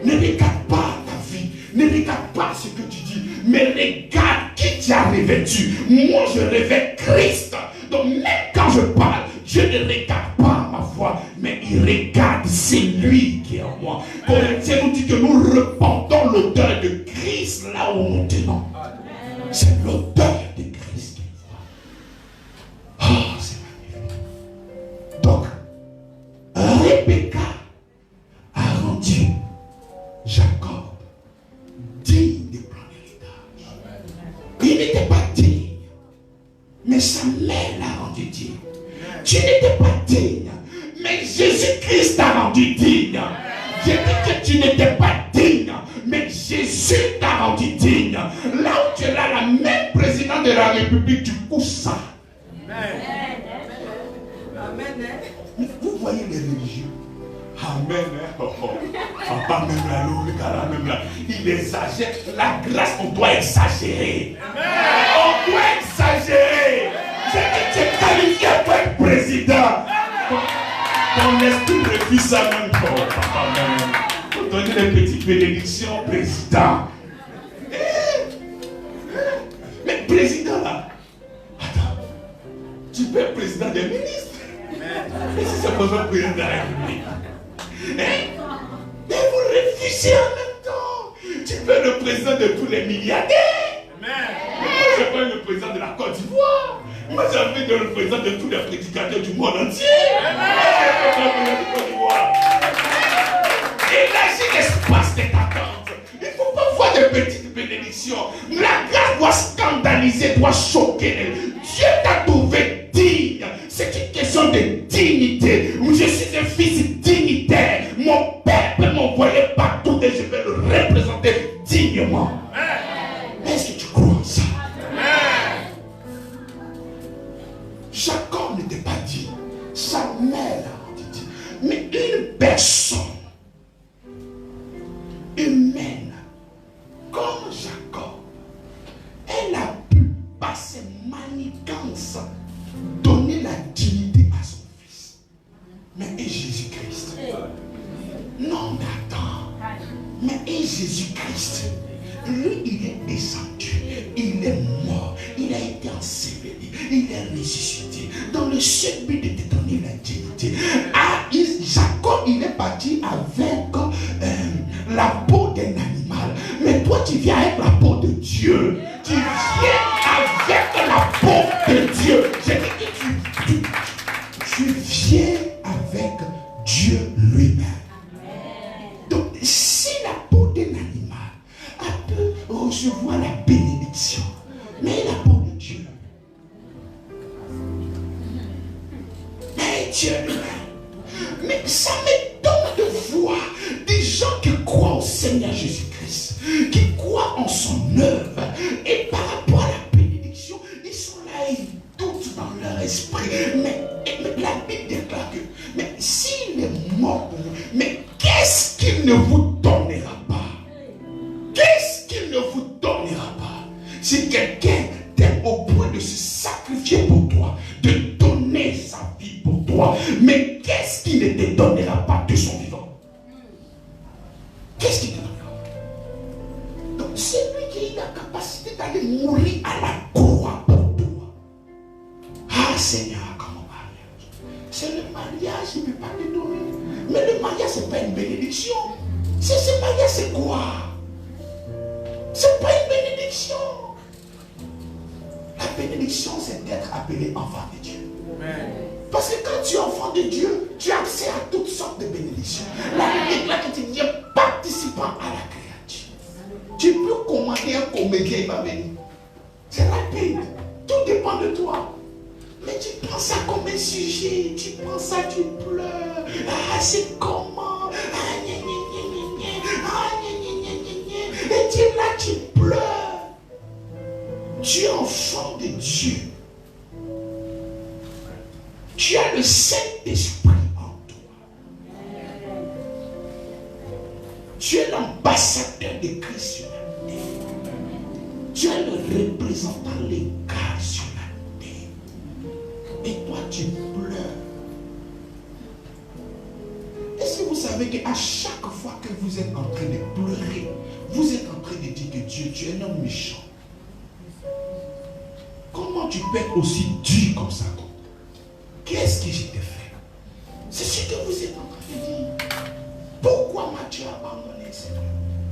Ne regarde pas ta vie, ne regarde pas ce que tu dis, mais regarde qui tu as revêtu. Moi, je revêt Christ. Donc, même quand je parle, je ne regarde pas ma voix, mais il regarde, c'est lui qui est en moi. Corinthiens nous dit que nous repentons l'odeur de Christ là où nous tenons. C'est l'odeur de Christ qu'il voit. Oh, c'est magnifique. Donc, Rebecca a rendu Jacob digne de prendre l'héritage. Il n'était pas digne, mais sa mère l'a rendu digne. Tu n'étais pas digne, mais Jésus-Christ t'a rendu digne. J'ai dit que tu n'étais pas digne, mais Jésus t'a rendu digne. Là où tu es là, la même président de la République, tu couches ça. Amen. Vous voyez les religieux. Amen. Papa, même là, le gars même là, il exagère. La grâce, on doit exagérer. On doit exagérer. C'est que tu es qualifié pour être président. Ton esprit refuse ça même. Papa, même. Faut donner des petites bénédictions au président. Mais président là, attends, tu peux être président des ministres. Et si c'est pas un président de la République, mais vous refusez en même temps. Tu peux être le président de tous les milliardaires. Moi, je peux être le président de la Côte d'Ivoire. Moi, j'ai envie d'être le président de tous les prédicateurs du monde entier. Et là, j'ai l'espace de t'attendre. Il ne faut pas voir des petites bénédictions. La grâce doit scandaliser, doit choquer. Dieu t'a trouvé digne. C'est une question de dignité. Je suis un fils dignitaire. Mon père peut m'envoyer partout et je vais le représenter dignement. Est-ce que tu crois en ça? Jacob n'était pas dit. Sa mère a dit. Mais une personne humaine comme Jacob, elle a pu, par ses manigances, donner la dignité à son fils. Mais et Jésus-Christ? Non, mais attends. Mais et Jésus-Christ? Lui, il est descendu, il est mort, il a été enseveli, il est ressuscité dans le seul but de te donner la dignité. Jacob, il est parti avec la peau d'un animal, mais toi tu viens avec la peau de Dieu. Tu viens avec la peau de Dieu. J'ai dit que tu viens avec Dieu lui-même. Donc si la peau d'un animal peut recevoir la bénédiction, mais la peau de Dieu, mais Dieu lui-même. Mais ça m'étonne de voir des gens qui croient au Seigneur Jésus-Christ, qui croient en son œuvre, et par rapport à la bénédiction, ils sont là, ils doutent dans leur esprit. Mais la Bible déclare que, mais s'il est mort pour vous, mais qu'est-ce qu'il ne vous donnera pas? Qu'est-ce qu'il ne vous donnera pas? Si quelqu'un t'aime au point de se sacrifier pour toi, de donner sa vie pour toi, mais qu'est-ce qu'il ne te donnera pas de son vivant? Qu'est-ce qu'il te donnera? Donc c'est lui qui a la capacité d'aller mourir à la croix pour toi. Ah Seigneur, comme un mariage. C'est le mariage qui ne peut pas te donner. Mais le mariage, ce n'est pas une bénédiction. Ce mariage, c'est quoi? C'est pas une bénédiction. La bénédiction, c'est d'être appelé enfant de Dieu. Amen. Parce que quand tu es enfant de Dieu, tu as accès à toutes sortes de bénédictions. La Bible déclare que tu deviens participant à la créature. Tu peux commander un comédien, il va venir. C'est rapide. Tout dépend de toi. Mais tu prends ça comme un sujet. Tu prends ça, tu pleures. Ah, c'est comment? Ah, gna, gna, gna, gna, gna. Ah, gna, gna, gna, gna, gna. Et tu es là, tu pleures. Tu es enfant de Dieu. Tu as le Saint-Esprit en toi. Tu es l'ambassadeur de Christ sur la terre. Tu es le représentant légal sur la terre. Et toi, tu pleures. Est-ce que vous savez qu'à chaque fois que vous êtes en train de pleurer, vous êtes en train de dire que Dieu, tu es un homme méchant. Comment tu peux être aussi dur comme ça? Qu'est-ce que je t'ai fait? C'est ce que vous êtes en train de dire. Pourquoi m'as-tu abandonné, Seigneur?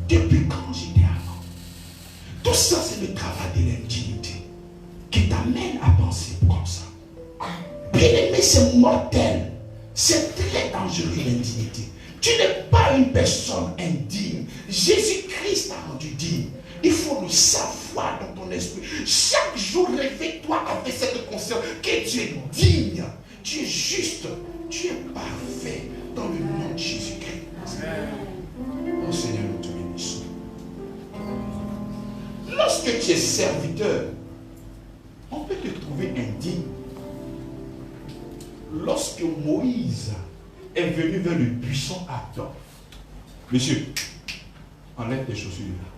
Depuis quand j'étais avant? Tout ça, c'est le travail de l'indignité qui t'amène à penser comme ça. Bien-aimé, c'est mortel. C'est très dangereux, l'indignité. Tu n'es pas une personne indigne. Jésus-Christ t'a rendu digne. Il faut le savoir dans ton esprit. Chaque jour, réveille-toi avec cette conscience que tu es digne, tu es juste, tu es parfait dans le nom de Jésus-Christ. Oh Seigneur, nous te bénissons. Lorsque tu es serviteur, on peut te trouver indigne. Lorsque Moïse est venu vers le buisson ardent. Monsieur, enlève tes chaussures là.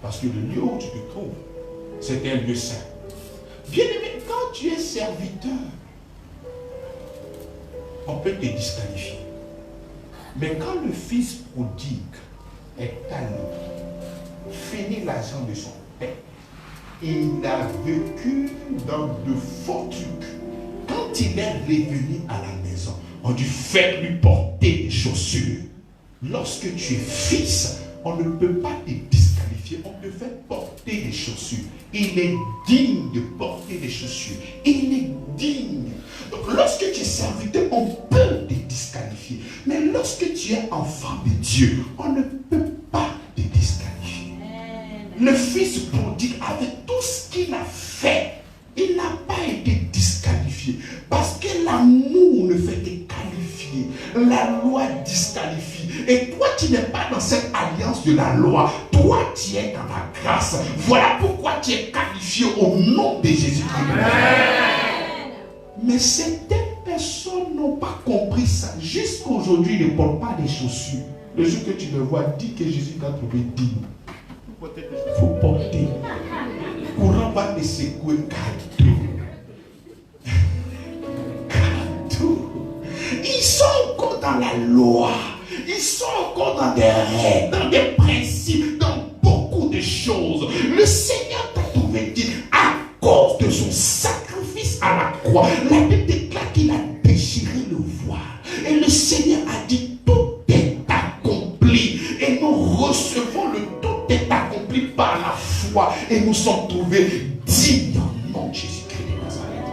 Parce que le lieu où tu te trouves, c'est un lieu saint. Bien-aimé, quand tu es serviteur, on peut te disqualifier. Mais quand le fils prodigue est allé, fini l'argent de son père, il a vécu dans de faux trucs. Quand il est revenu à la maison, on dit faites lui porter des chaussures. Lorsque tu es fils, on ne peut pas te disqualifier, on te fait porter des chaussures. Il est digne de porter des chaussures. Il est digne. Donc lorsque tu es serviteur, on peut te disqualifier. Mais lorsque tu es enfant de Dieu, on ne peut pas te disqualifier. Le fils prodigue, avec tout ce qu'il a fait, il n'a pas été disqualifié. Parce que l'amour ne fait que qualifier. La loi disqualifie. Et toi, tu n'es pas dans cette alliance de la loi. Toi, tu es dans la grâce. Voilà pourquoi tu es qualifié au nom de Jésus-Christ. Mais certaines personnes n'ont pas compris ça. Jusqu'à aujourd'hui, ils ne portent pas des chaussures. Le jour que tu le vois, dis que Jésus t'a trouvé digne. Il faut porter. Courant va te secouer cadeau. Ils sont encore dans la loi. Ils sont encore dans des règles, dans des principes, dans beaucoup de choses. Le Seigneur t'a trouvé digne à cause de son sacrifice à la croix. La Bible déclare qu'il a déchiré le voile. Et le Seigneur a dit tout est accompli. Et nous recevons le tout est accompli par la foi. Et nous sommes trouvés dignes au nom de Jésus-Christ de Nazareth.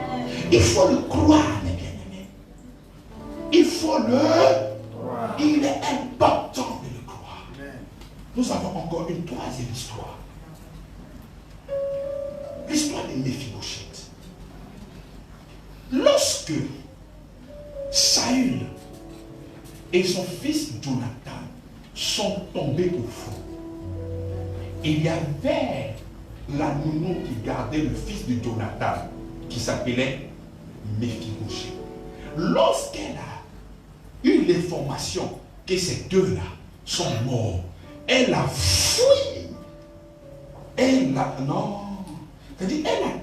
Il faut le croire, mes bien-aimés. Il faut le croire. Il est important de le croire. Nous avons encore une troisième histoire. L'histoire de Méphibosheth. Lorsque Saül et son fils Jonathan sont tombés au fond, il y avait la nounou qui gardait le fils de Jonathan, qui s'appelait Méphibosheth. Lorsqu'elle a eu l'information que ces deux-là sont morts, elle a fui. Elle a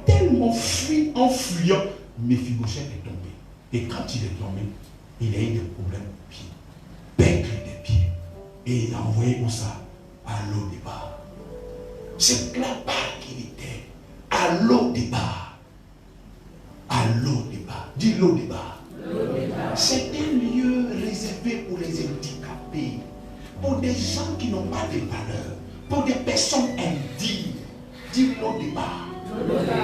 tellement fui en fuyant, Méphibosheth est tombé. Et quand il est tombé, il a eu des problèmes aux pieds, pète des pieds. Et il a envoyé où ça? À l'eau des bars. C'est là-bas qu'il était. À l'eau des bars. À l'eau des bars. Dis l'eau des bars. C'est un lieu réservé pour les handicapés, pour des gens qui n'ont pas de valeur, pour des personnes indignes. Dis l'eau des bars.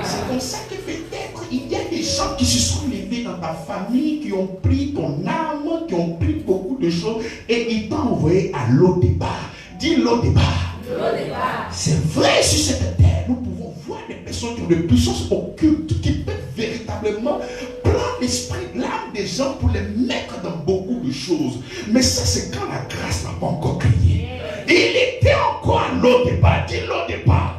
C'est comme ça que peut-être il y a des gens qui se sont levés dans ta famille, qui ont pris ton âme, qui ont pris beaucoup de choses et ils t'ont envoyé à l'eau des bars. Dis l'eau des bars. C'est vrai, sur cette terre, nous pouvons voir des personnes qui ont des puissances occultes, qui peuvent véritablement prendre l'esprit, l'âme des gens pour les mettre dans beaucoup de choses. Mais ça, c'est quand la grâce n'a pas encore crié. Il était encore à l'eau des bars. Dis l'eau des bars.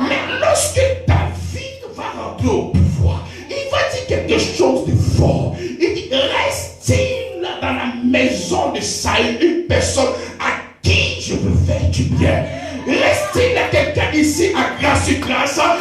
Mais lorsque David va rentrer au pouvoir, il va dire quelque chose de fort. Il dit, reste-t-il dans la maison de Saül une personne à qui je veux faire du bien? Reste-t-il à quelqu'un ici à grâce sur grâce à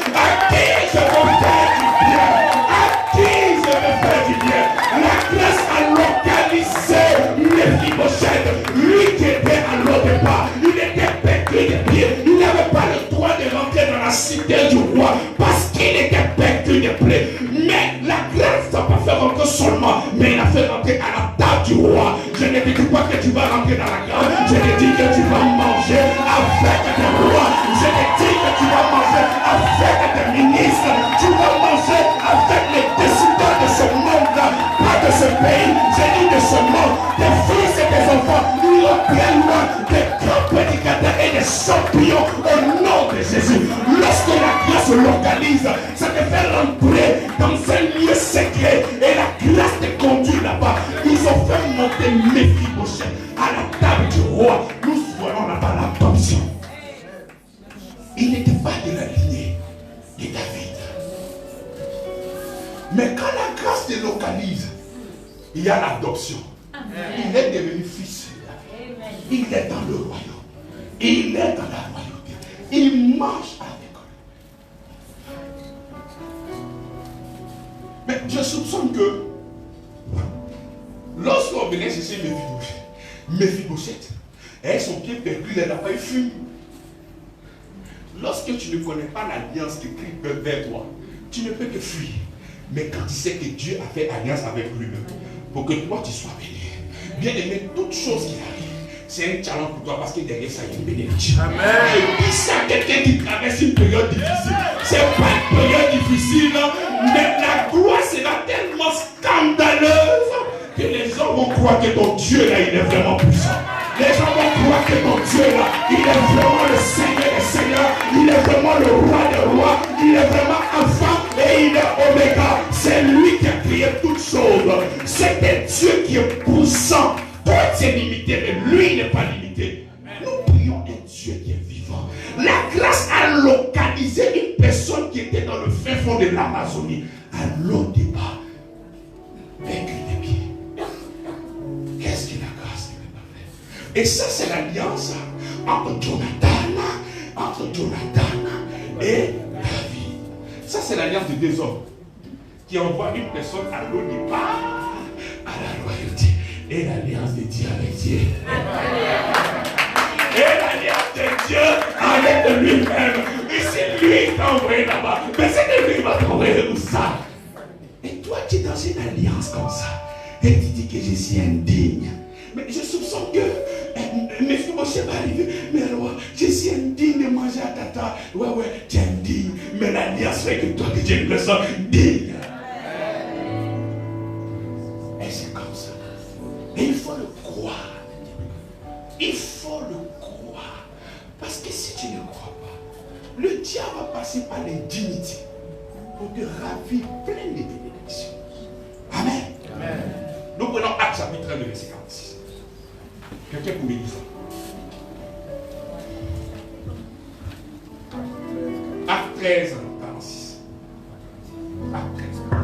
qui je veux faire du bien? À qui je veux faire du bien? La grâce a localisé Méphibosheth, lui qui était à l'eau de bas. Il était pétri de pieds. Il n'avait pas le droit de rentrer dans la cité du roi parce qu'il était pétri de pieds. Mais la grâce n'a pas fait rentrer seulement, mais il a fait rentrer à la table du roi. Je ne te dis pas que tu vas rentrer dans la grâce. Je te dis que tu vas manger avec des rois. Je te dis que tu vas manger avec des ministres. Tu vas manger avec les décideurs de ce monde-là, pas de ce pays. J'ai dit de ce monde, des fils et des enfants, ils ont bien loin des grands prédicateurs et des champions au nom de Jésus. Lorsque la grâce localise, ça te fait rentrer dans un lieu secret et la grâce te conduit là-bas. Ils ont fait monter Méphibosheth à la table du roi. Nous voyons là-bas l'adoption. Il n'était pas de la lignée de David. Mais quand la grâce te localise, il y a l'adoption. Il est devenu fils. Il est dans le royaume. Il est dans la royauté. Il marche avec eux. Mais je soupçonne que lorsqu'on venait chercher Mephibosheth, et son pied perdu, il n'a pas eu fui. Lorsque tu ne connais pas l'alliance de Christ vers toi, tu ne peux que fuir. Mais quand tu sais que Dieu a fait alliance avec lui-même, pour que toi tu sois béni, bien aimé, toute chose qui arrive, c'est un challenge pour toi parce que derrière ça, il y a une bénédiction. Amen. Et puis ça, quelqu'un qui traverse une période difficile, c'est pas une période difficile, mais la gloire sera tellement scandaleuse que les gens vont croire que ton Dieu là, il est vraiment puissant. Les gens vont croire que ton Dieu là, il est vraiment le Seigneur des Seigneurs, il est vraiment le roi des rois, il est vraiment Alpha et il est Oméga. C'est lui qui a créé toutes choses. C'est un Dieu qui est puissant. Toi tu es limité, mais lui n'est pas limité. Nous prions un Dieu qui est vivant. La grâce a localisé une personne qui était dans le fin fond de l'Amazonie, à l'autre départ, avec des pieds. Qu'est-ce que la grâce ne peut pas faire? Et ça, c'est l'alliance entre Jonathan et David. Ça, c'est l'alliance de deux hommes qui envoient une personne à l'autre départ, à la royauté. Et l'alliance de Dieu avec Dieu. Et l'alliance de Dieu avec lui-même. Et c'est lui qui t'a envoyé là-bas. Mais c'est que lui qui va t'envoyer où ça? Et toi, tu es dans une alliance comme ça. Et tu dis que je suis indigne. Mais je soupçonne que Mephibosheth va arriver. Mais roi, je suis indigne de manger à tata. Ouais, tu es indigne. Mais l'alliance fait que toi, tu es une personne digne. Et c'est comme ça. Et il faut le croire. Il faut le croire. Parce que si tu ne crois pas, le diable va passer par l'indignité pour te ravir plein de bénédictions. Amen. Amen. Nous prenons Actes chapitre 1, verset 46. Quelqu'un pour me dire ça? Actes 13, 46. Actes 13, 46.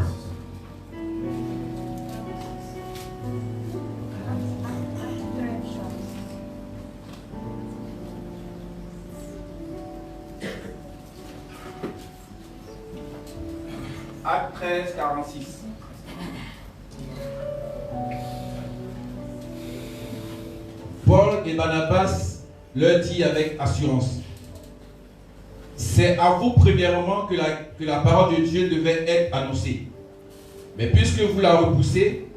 Actes 13, 46. Paul et Barnabas leur dit avec assurance: c'est à vous premièrement que la parole de Dieu devait être annoncée. Mais puisque vous la repoussez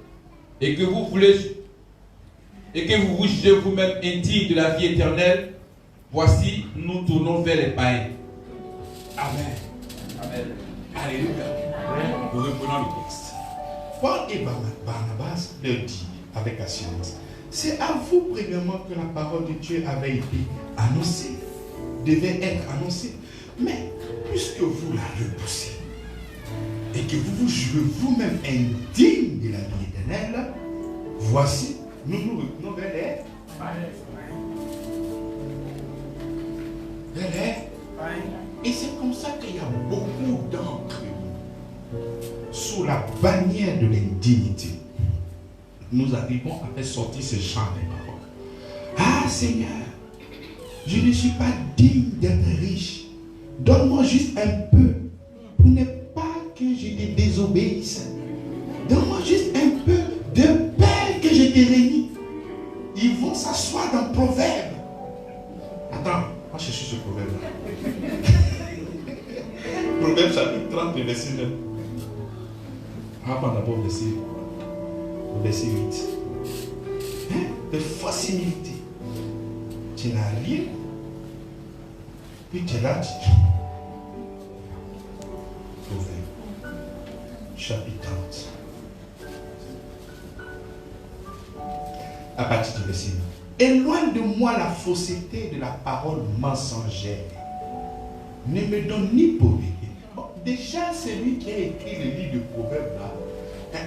et que vous vous jugez vous-même indigne de la vie éternelle, voici, nous tournons vers les païens. Amen. Amen. Alléluia. Nous reprenons le texte. Paul et Barnabas leur dit avec assurance: c'est à vous premièrement que la parole de Dieu avait été annoncée, devait être annoncée. Mais puisque vous la repoussez et que vous vous jugez vous-même indigne de la vie éternelle, voici, nous nous retenons vers les Et c'est comme ça qu'il y a beaucoup d'entre nous sous la bannière de l'indignité. Nous arrivons à faire sortir ce genre de paroles. Ah Seigneur, je ne suis pas digne d'être riche. Donne-moi juste un peu pour ne pas que je te désobéisse. Donne-moi juste un peu de paix que je te réunis. Ils vont s'asseoir dans le proverbe. Attends, on va chercher ce proverbe-là. Proverbe chapitre 30, verset 9. On va prendre d'abord verset 8. De facilité. Tu n'as rien. Puis tu es là, Proverbe, chapitre 30. À partir du verset 9. Éloigne de moi la fausseté de la parole mensongère. Ne me donne ni pauvreté. Bon, déjà, celui qui a écrit le livre de Proverbes là,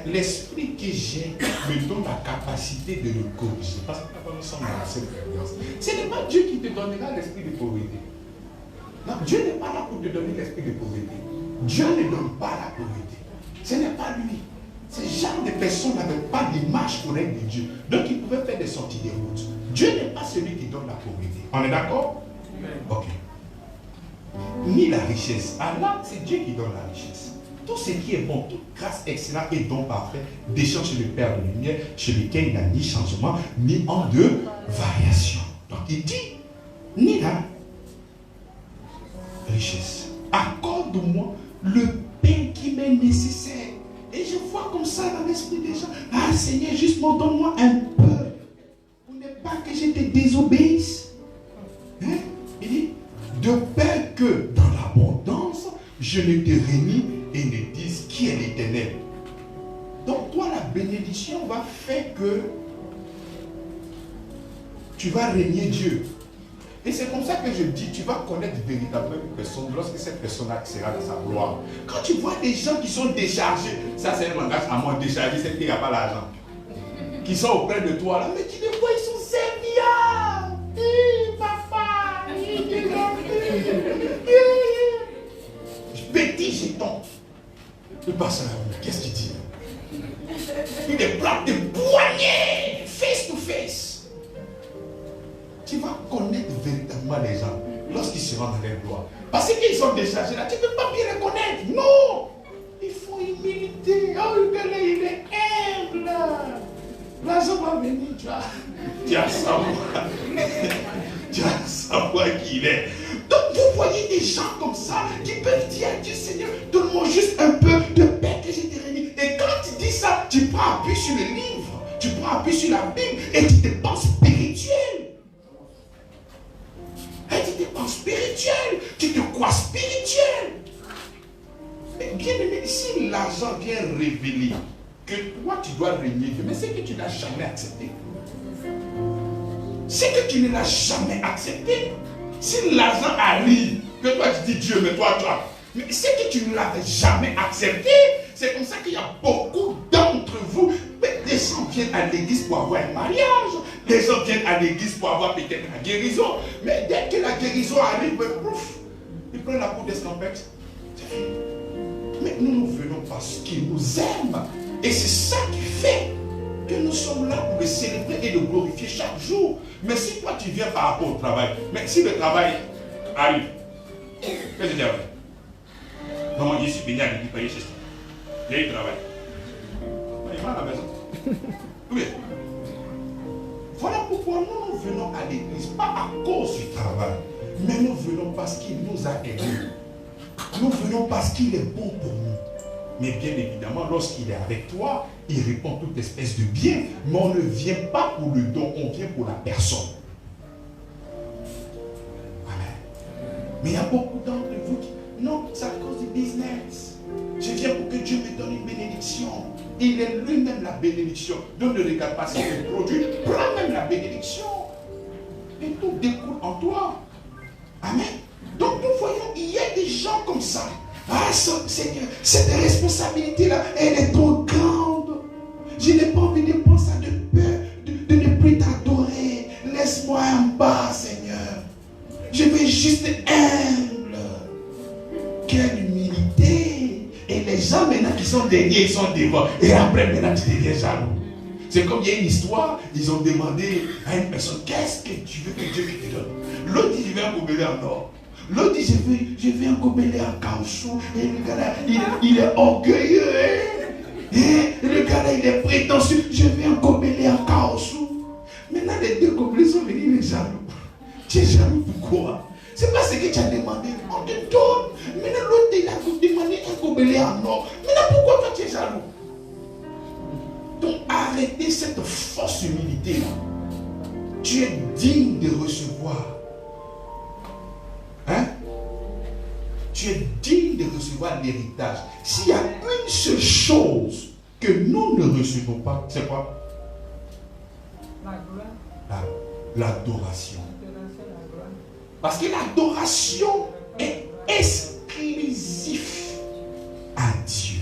l'esprit que j'ai me donne la capacité de le corriger. Parce que nous sommes dans la seule croyance. Ce n'est pas Dieu qui te donnera l'esprit de pauvreté. Non, Dieu n'est pas là pour te donner l'esprit de pauvreté. Dieu ne donne pas la pauvreté. Ce n'est pas lui. Ces genre de personnes n'avaient pas d'image correcte de Dieu. Donc ils pouvaient faire des sorties de route. Dieu n'est pas celui qui donne la pauvreté. On est d'accord? Ok. Ni la richesse. Allah, c'est Dieu qui donne la richesse. Tout ce qui est bon, toute grâce excellente et don parfait descend chez le Père de lumière, chez lequel il n'y a ni changement, ni en de variation. Donc il dit, ni la richesse. Accorde-moi le pain qui m'est nécessaire. Et je vois comme ça dans l'esprit des gens, ah Seigneur, justement, donne-moi un peu. Pour ne pas que je te désobéisse. Hein? Il dit, de peur que dans l'abondance, je ne te réunis et ne dise qui est l'Éternel. Donc toi, la bénédiction va faire que tu vas régner Dieu. Et c'est comme ça que je dis, tu vas connaître véritablement une personne lorsque cette personne-là sera dans sa gloire. Quand tu vois des gens qui sont déchargés, ça c'est un langage à moi, déchargé, c'est qu'il n'y a pas l'argent. Qui sont auprès de toi là, mais tu les vois, ils sont serviables. Papa, petit jeton. Le pasteur, qu'est-ce qu'il dit? Il est plat de poignets, face to face. Tu vas connaître véritablement les gens lorsqu'ils seront dans leur gloire. Parce qu'ils sont déchargés là, tu ne peux pas bien les connaître. Non! Il faut humilité. Oh, le gars là, il est humble. L'argent va venir, tu vas savoir. Tu vas savoir qui il est. Donc vous voyez des gens comme ça qui peuvent dire à Dieu, Seigneur, donne-moi juste un peu de paix que j'ai réuni. Et quand tu dis ça, tu prends appui sur le livre, tu prends appui sur la Bible et tu te penses spirituel. Et tu te penses spirituel, tu te crois spirituel. Mais bien aimé, si l'argent vient révéler que toi tu dois régner Dieu, mais c'est que tu n'as jamais accepté. C'est que tu ne l'as jamais accepté. Si l'argent arrive, que toi tu dis Dieu, mais toi, mais c'est que tu ne l'avais jamais accepté. C'est comme ça qu'il y a beaucoup d'entre vous. Des gens viennent à l'église pour avoir un mariage. Des gens viennent à l'église pour avoir peut-être la guérison. Mais dès que la guérison arrive, pouf, ils prennent la peau d'escampette. Mais nous venons parce qu'il nous aime. Et c'est ça qui fait que nous sommes là pour le célébrer et le glorifier chaque jour. Mais si toi tu viens par rapport au travail, mais si le travail arrive, qu'est-ce que tu dis? Non, je suis béni à l'église, payer chez toi. J'ai eu le travail. Il va à la maison. Oui. Voilà pourquoi nous venons à l'église, pas à cause du travail, mais nous venons parce qu'il nous a aidés. Nous venons parce qu'il est bon pour nous. Mais bien évidemment, lorsqu'il est avec toi, il répond toute espèce de bien. Mais on ne vient pas pour le don, on vient pour la personne. Amen. Mais il y a beaucoup d'entre vous qui... Non, c'est à cause du business. Je viens pour que Dieu me donne une bénédiction. Il est lui-même la bénédiction. Donc ne regarde pas ce qu'il produit. Prends même la bénédiction. Et tout découle en toi. Amen. Donc nous voyons, il y a des gens comme ça. Ah Seigneur, cette responsabilité-là, elle est trop grande. Je n'ai pas envie de penser à de peur, de ne plus t'adorer. Laisse-moi en bas, Seigneur. Je veux juste être humble. Quelle humilité. Et les gens maintenant qui sont derniers, ils sont devant. Et après maintenant tu deviens jaloux. C'est comme il y a une histoire, ils ont demandé à une personne, qu'est-ce que tu veux que Dieu te donne? L'autre dit, je veux un gobelet en or. L'autre dit, je veux un gobelet en caoutchouc. Et le gars là, il est orgueilleux. Et le gars là, il est prétentieux. Je veux un gobelet en caoutchouc. Maintenant, les deux gobelets sont venus, il est jaloux. Tu es jaloux pourquoi? C'est pas ce que tu as demandé. On te donne. Maintenant, l'autre, il a demandé un gobelet en or. Maintenant, pourquoi toi, tu es jaloux? Donc, arrêtez cette fausse humilité-là. Tu es digne de recevoir. Hein? Tu es digne de recevoir l'héritage. S'il y a une seule chose que nous ne recevons pas, c'est quoi? La gloire. L'adoration. Parce que l'adoration est exclusif à Dieu.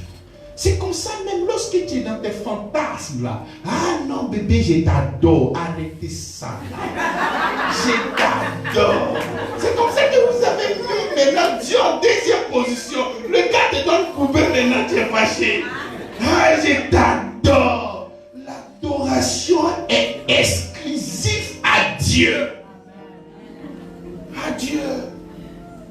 C'est comme ça même lorsque tu es dans tes fantasmes là. Ah non bébé, je t'adore. Arrêtez ça là. Je t'adore. C'est comme ça que vous avez mis maintenant Dieu en deuxième position. Le gars te donne couvert, maintenant tu es fâché. Ah, je t'adore. L'adoration est exclusive à Dieu. À Dieu.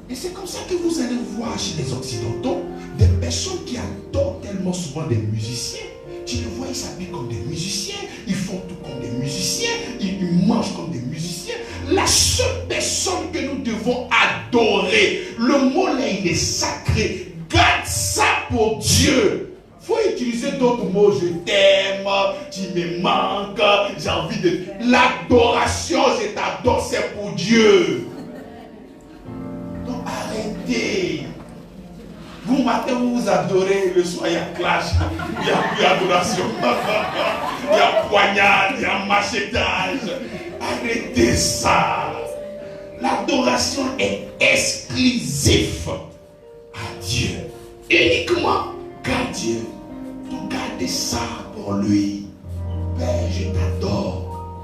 Et c'est comme ça que vous allez voir chez les Occidentaux des personnes qui adorent tellement souvent des musiciens. Tu les vois, ils s'habillent comme des musiciens, ils font tout comme des musiciens, ils mangent comme des musiciens. La seule personne que nous devons adorer, le mot là, il est sacré. Garde ça pour Dieu. Il faut utiliser d'autres mots. Je t'aime, tu me manques, j'ai envie de... L'adoration, je t'adore, c'est pour Dieu. Donc arrêtez. Vous matin, vous vous adorez, le soir il y a clash, il n'y a plus adoration, il y a poignard, il y a machettage. Arrêtez ça. L'adoration est exclusive à Dieu, uniquement qu'à Dieu. Donc gardez ça pour lui. Père, je t'adore.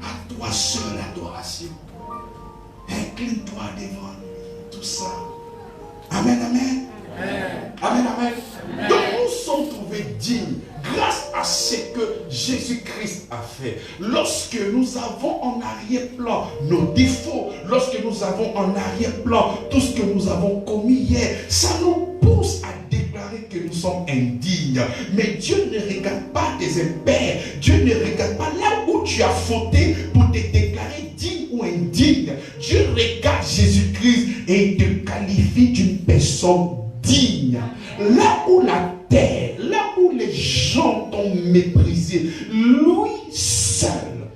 À toi seul l'adoration. Incline-toi devant lui. Tout ça. Amen, amen. Amen, amen. Donc nous sommes trouvés dignes grâce à ce que Jésus-Christ a fait. Lorsque nous avons en arrière-plan nos défauts, lorsque nous avons en arrière-plan tout ce que nous avons commis hier, ça nous pousse à déclarer que nous sommes indignes. Mais Dieu ne regarde pas tes impairs. Dieu ne regarde pas là où tu as fauté pour te déclarer digne ou indigne. Dieu regarde Jésus-Christ et il te qualifie d'une personne digne. Là où la terre, là où les gens t'ont méprisé, lui seul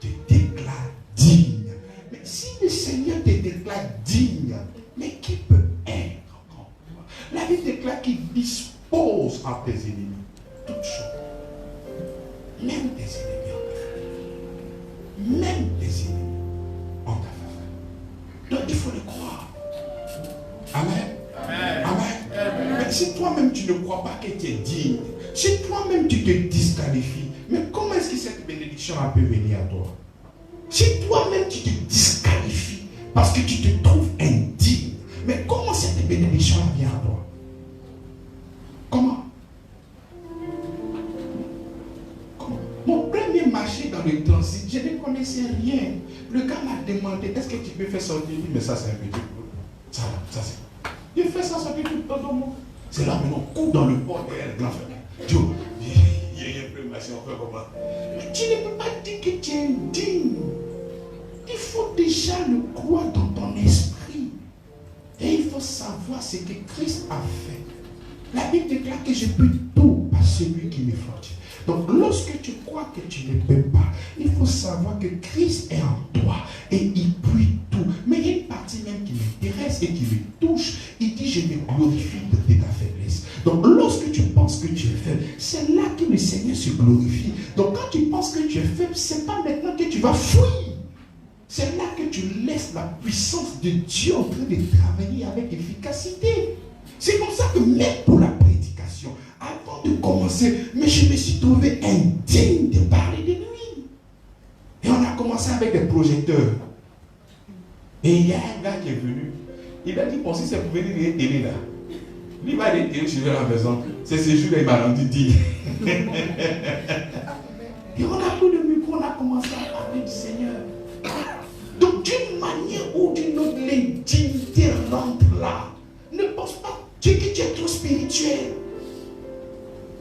te déclare digne. Mais si le Seigneur te déclare digne, mais qui peut être comme toi? La Bible déclare qu'il dispose à tes ennemis toutes choses. Même tes ennemis en ta faveur. Même tes ennemis en ta faveur. Donc il faut le croire. Amen. Amen. Amen. Mais si toi-même tu ne crois pas que tu es digne, si toi-même tu te disqualifies, mais comment est-ce que cette bénédiction peut venir à toi? Si toi-même tu te disqualifies parce que tu te trouves indigne, mais comment cette bénédiction vient à toi? Comment? Mon premier marché dans le transit, je ne connaissais rien. Le gars m'a demandé, est-ce que tu peux faire sortir? Il dit, mais ça c'est un petit peu. Ça c'est. Il fait ça sortir tout le temps dans mon. C'est là maintenant, coupe dans le port et elle grand frère. Dieu, il y a un peu marché, on fait comment? Mais tu ne peux pas dire que tu es indigne. Il faut déjà le croire dans ton esprit. Et il faut savoir ce que Christ a fait. La Bible déclare que je peux tout par celui qui me fortifie. Donc lorsque tu crois que tu ne peux pas, il faut savoir que Christ est en toi et il puise tout. Mais il y a une partie même qui m'intéresse et qui me touche. Il dit, je me glorifie de ta faiblesse. Donc lorsque tu penses que tu es faible, c'est là que le Seigneur se glorifie. Donc quand tu penses que tu es faible, c'est pas maintenant que tu vas fuir. C'est là que tu laisses la puissance de Dieu en train de travailler avec efficacité. C'est comme ça que même pour la prédication, avant de commencer, mais je me suis trouvé indigne de parler de lui. Et on a commencé avec des projecteurs. Et il y a un gars qui est venu. Il a dit, bon, si c'est pour venir les télé là, lui va aller télé chez la maison. C'est ce jour-là, il m'a rendu digne. Et on a pris le micro, on a commencé à parler du Seigneur. Donc d'une manière ou d'une autre, l'indignité rentre là. Ne pense pas que tu es trop spirituel.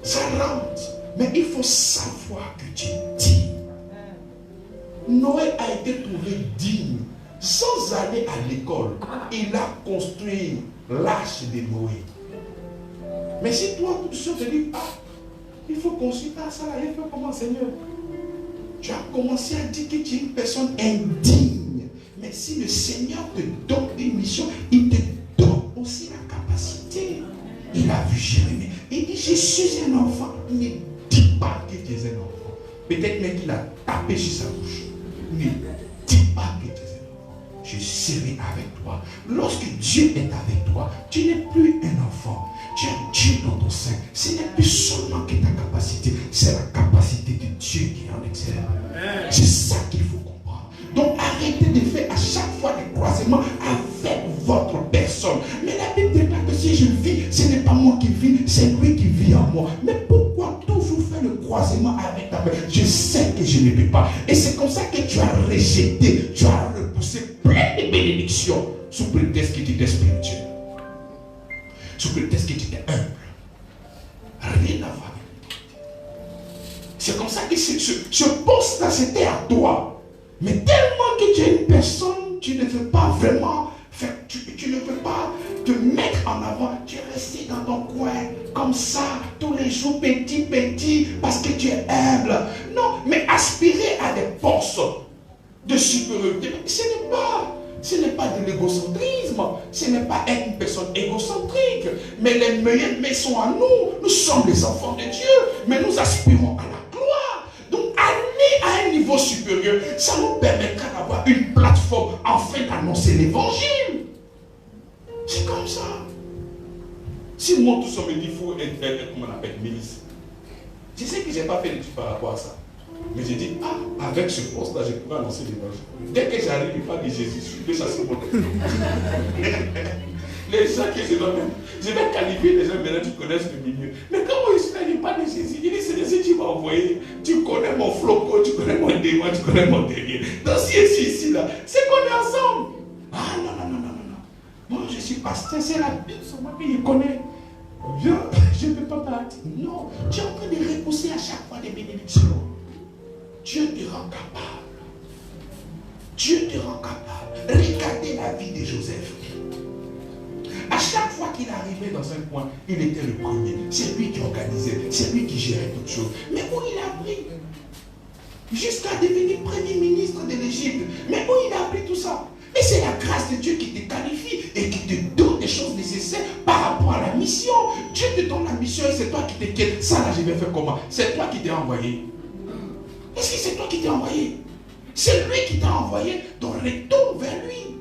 Ça rentre. Mais il faut savoir que tu es digne. Noé a été trouvé digne. Sans aller à l'école, il a construit l'arche de Noé. Mais si toi, tout seul, te dis, il faut consulter ça, il faut comment, Seigneur? Tu as commencé à dire que tu es une personne indigne. Mais si le Seigneur te donne une mission, il te donne aussi la capacité. Il a vu Jérémie. Il dit, je suis un enfant. Il ne dit pas que tu es un enfant. Peut-être même qu'il a tapé sur sa bouche. Ne dis pas que tu es un enfant. Je serai avec toi. Lorsque Dieu est avec toi, tu n'es plus un enfant. Tu as Dieu dans ton sein. Ce n'est plus seulement que ta capacité, c'est la capacité de Dieu qui est en extérieur. C'est ça qu'il faut comprendre. Donc arrêtez de faire à chaque fois des croisements avec votre personne. Mais la Bible déclare que si je vis, ce n'est pas moi qui vis, c'est lui qui vit en moi. Mais je sais que je ne peux pas. Et c'est comme ça que tu as rejeté, tu as repoussé plein de bénédictions sous prétexte que tu étais spirituel. Sous prétexte que tu étais humble. Rien à voir. C'est comme ça que ce poste-là, c'était à toi. Mais tellement que tu es une personne, tu ne veux pas vraiment faire, tu ne veux pas te mettre en avant. Tu es resté dans ton coin, comme ça, tous les jours, petit, parce que tu es humble. Non, mais aspirer à des postes de supériorité, ce n'est pas de l'égocentrisme, ce n'est pas être une personne égocentrique, mais les meilleurs sont en nous. Nous sommes les enfants de Dieu, mais nous aspirons à la gloire. Donc aller à un niveau supérieur, ça nous permettra d'avoir une plateforme afin d'annoncer l'évangile. C'est comme ça. Si moi tout ça me dit qu'il faut être, comment on appelle, ministre, je sais que je n'ai pas fait d'études par rapport à ça. Mais j'ai dit, avec ce poste-là, je pourrais annoncer l'évangile. Dès que j'arrive, il parle de Jésus, je vais chasser mon téléphone. Les gens que je vais qualifier les gens, maintenant tu connais le milieu. Mais quand moi je suis là, il parle de Jésus. Il dit, c'est Jésus qui m'a envoyé. Tu connais mon floco, tu connais mon démon, tu connais mon délire. Donc si je suis ici, là, c'est qu'on est ensemble. Ah non. Moi je suis pasteur, c'est la Bible sur moi, puis il connaît. Je ne peux pas partir. Non, tu es en train de repousser à chaque fois des bénédictions. Dieu te rend capable. Dieu te rend capable. Regardez la vie de Joseph. À chaque fois qu'il arrivait dans un coin, il était le premier. C'est lui qui organisait, c'est lui qui gérait toutes choses. Mais où il a appris? Jusqu'à devenir premier ministre de l'Égypte. Mais où il a appris tout ça? Et c'est la grâce de Dieu qui te qualifie et qui te donne des choses nécessaires par rapport à la mission. Dieu te donne la mission et c'est toi qui t'inquiètes. Ça là, je vais faire comment? C'est toi qui t'es envoyé. Est-ce que c'est toi qui t'es envoyé? C'est lui qui t'a envoyé, donc retourne vers lui.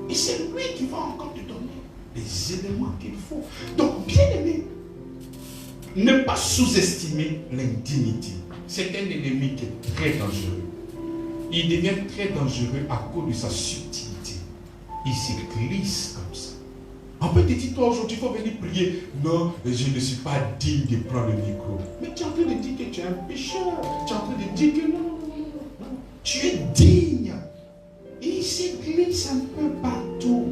Et c'est lui qui va encore te donner les éléments qu'il faut. Donc, bien aimé, ne pas sous-estimer l'indignité. C'est un ennemi qui est très dangereux. Il devient très dangereux à cause de sa subtilité. Il se glisse comme ça. On peut te dire, toi aujourd'hui, il faut venir prier. Non, je ne suis pas digne de prendre le micro. Mais tu es en train de dire que tu es un pécheur. Tu es en train de dire que non. Tu es digne. Et il se glisse un peu partout.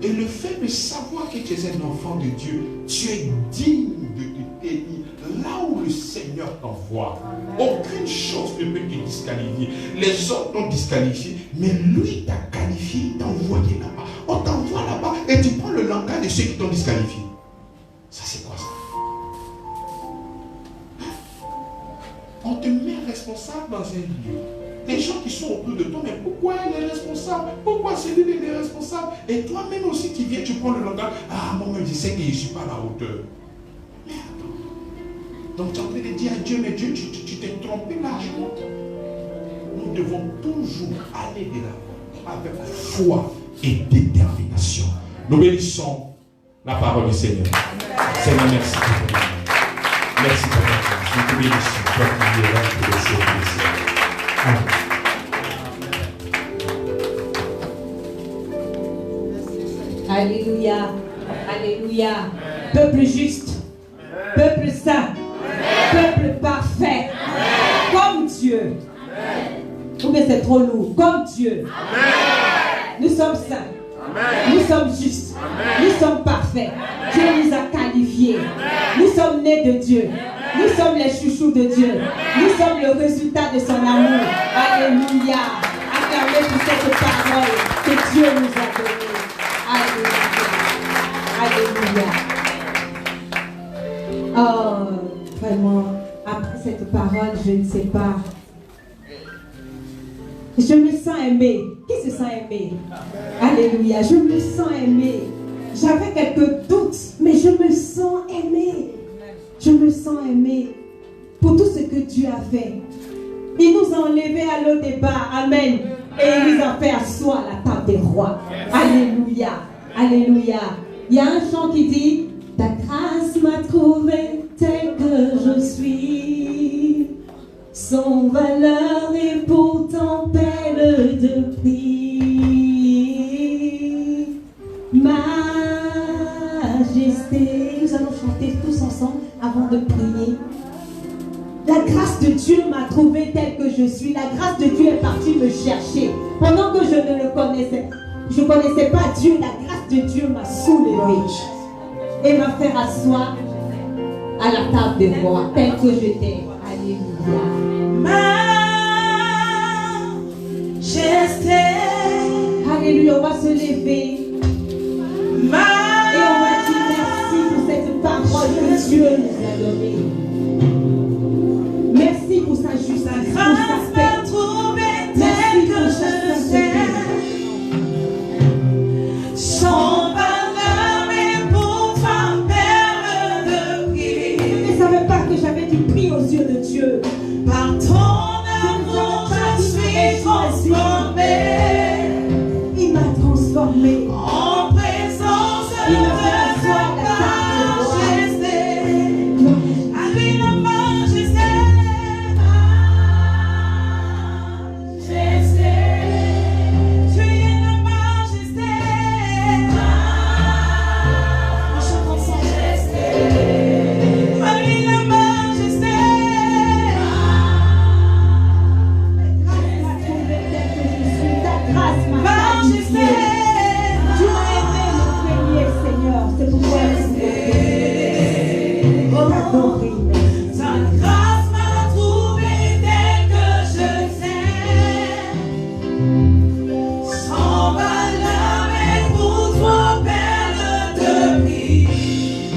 Et le fait de savoir que tu es un enfant de Dieu, tu es digne de te tenir là où le Seigneur t'envoie. Aucune chose ne peut te disqualifier. Les autres t'ont disqualifié, mais lui t'a qualifié, il t'a envoyé là-bas. On t'envoie là-bas et tu prends le langage de ceux qui t'ont disqualifié. Ça, c'est quoi ça? On te met responsable dans un lieu. Les gens qui sont autour de toi, mais pourquoi elle est responsable? Pourquoi celui-là est responsable? Et toi-même aussi, tu viens, tu prends le langage. Ah, moi-même, je sais que je ne suis pas à la hauteur. Mais attends. Donc, tu es en train de dire à Dieu, mais Dieu, tu t'es trompé largement. Nous devons toujours aller de l'avant avec foi et détermination. Nous bénissons la parole du Seigneur. Seigneur, merci pour ton amour. Merci pour ta grâce. Nous te bénissons. Toi qui es là pour le Seigneur. Alléluia, alléluia. Peuple juste, peuple saint, peuple parfait, comme Dieu. Ou bien c'est trop lourd, comme Dieu. Nous sommes saints, nous sommes justes, nous sommes parfaits. Dieu nous a qualifiés. Nous sommes nés de Dieu. Nous sommes les chouchous de Dieu. Nous sommes le résultat de son amour. Alléluia. Acclamez pour cette parole que Dieu nous a donnée. Alléluia. Alléluia. Oh, vraiment, après cette parole, je ne sais pas. Je me sens aimée. Qui se sent aimé? Alléluia. Je me sens aimée. J'avais quelques doutes, mais je me sens aimée. Je me sens aimée pour tout ce que Dieu a fait. Il nous a enlevés à l'eau des bas. Amen. Et il nous a fait asseoir à la table des rois. Alléluia. Alléluia. Il y a un chant qui dit: ta grâce m'a trouvé tel que je suis, sans valeur et pourtant belle de prix. Majesté. Nous allons chanter tous ensemble avant de prier. La grâce de Dieu m'a trouvé telle que je suis. La grâce de Dieu est partie me chercher. Pendant que je ne le connaissais, je ne connaissais pas Dieu, la grâce de Dieu m'a soulevé et m'a fait asseoir à la table de roi, telle que j'étais. Alléluia. Majesté. Alléluia, on va se lever. Et on va dire merci pour cette parole que Dieu nous a donnée. Merci pour sa justice, pour sa paix. Merci pour sa sainteté. Sans valeur et pour ta perle de prix. Je ne savais pas que j'avais du prix aux yeux de Dieu. Par ton amour, je suis transformée. Il m'a transformé. En présence de ta majesté. Avec la majesté. Majesté. Tu es la majesté. En chantant sans majesté. Avec la majesté. Ta grâce m'a Majesté. Tu m'as aimé le premier, Seigneur. C'est pourquoi je t'adore. Ta grâce m'a trouvé telle que je t'aime. Sans valeur et pour toi perle de prix.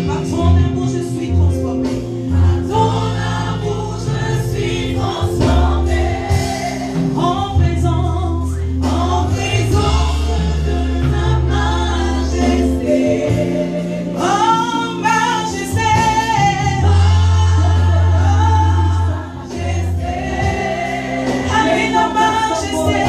Par ton amour je suis transformée. Par ton amour je suis transformée. En présence de ta majesté. Oh majesté. Avec la majesté.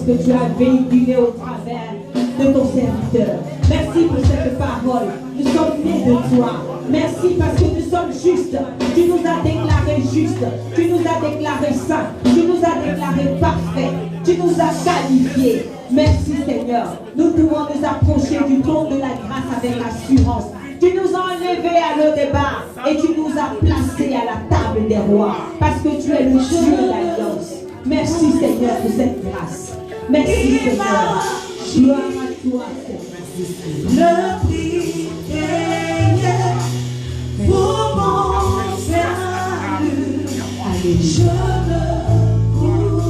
que tu as véhiculé au travers de ton serviteur. Merci pour cette parole. Nous sommes nés de toi. Merci parce que nous sommes justes. Tu nous as déclarés justes. Tu nous as déclarés saints. Tu nous as déclarés parfaits. Tu nous as qualifiés. Merci Seigneur. Nous pouvons nous approcher du trône de la grâce avec assurance. Tu nous as enlevés à nos débats et tu nous as placés à la table des rois parce que tu es le Dieu d'alliance. Merci Seigneur pour cette grâce. Merci Seigneur. Gloire à toi Seigneur. Le prix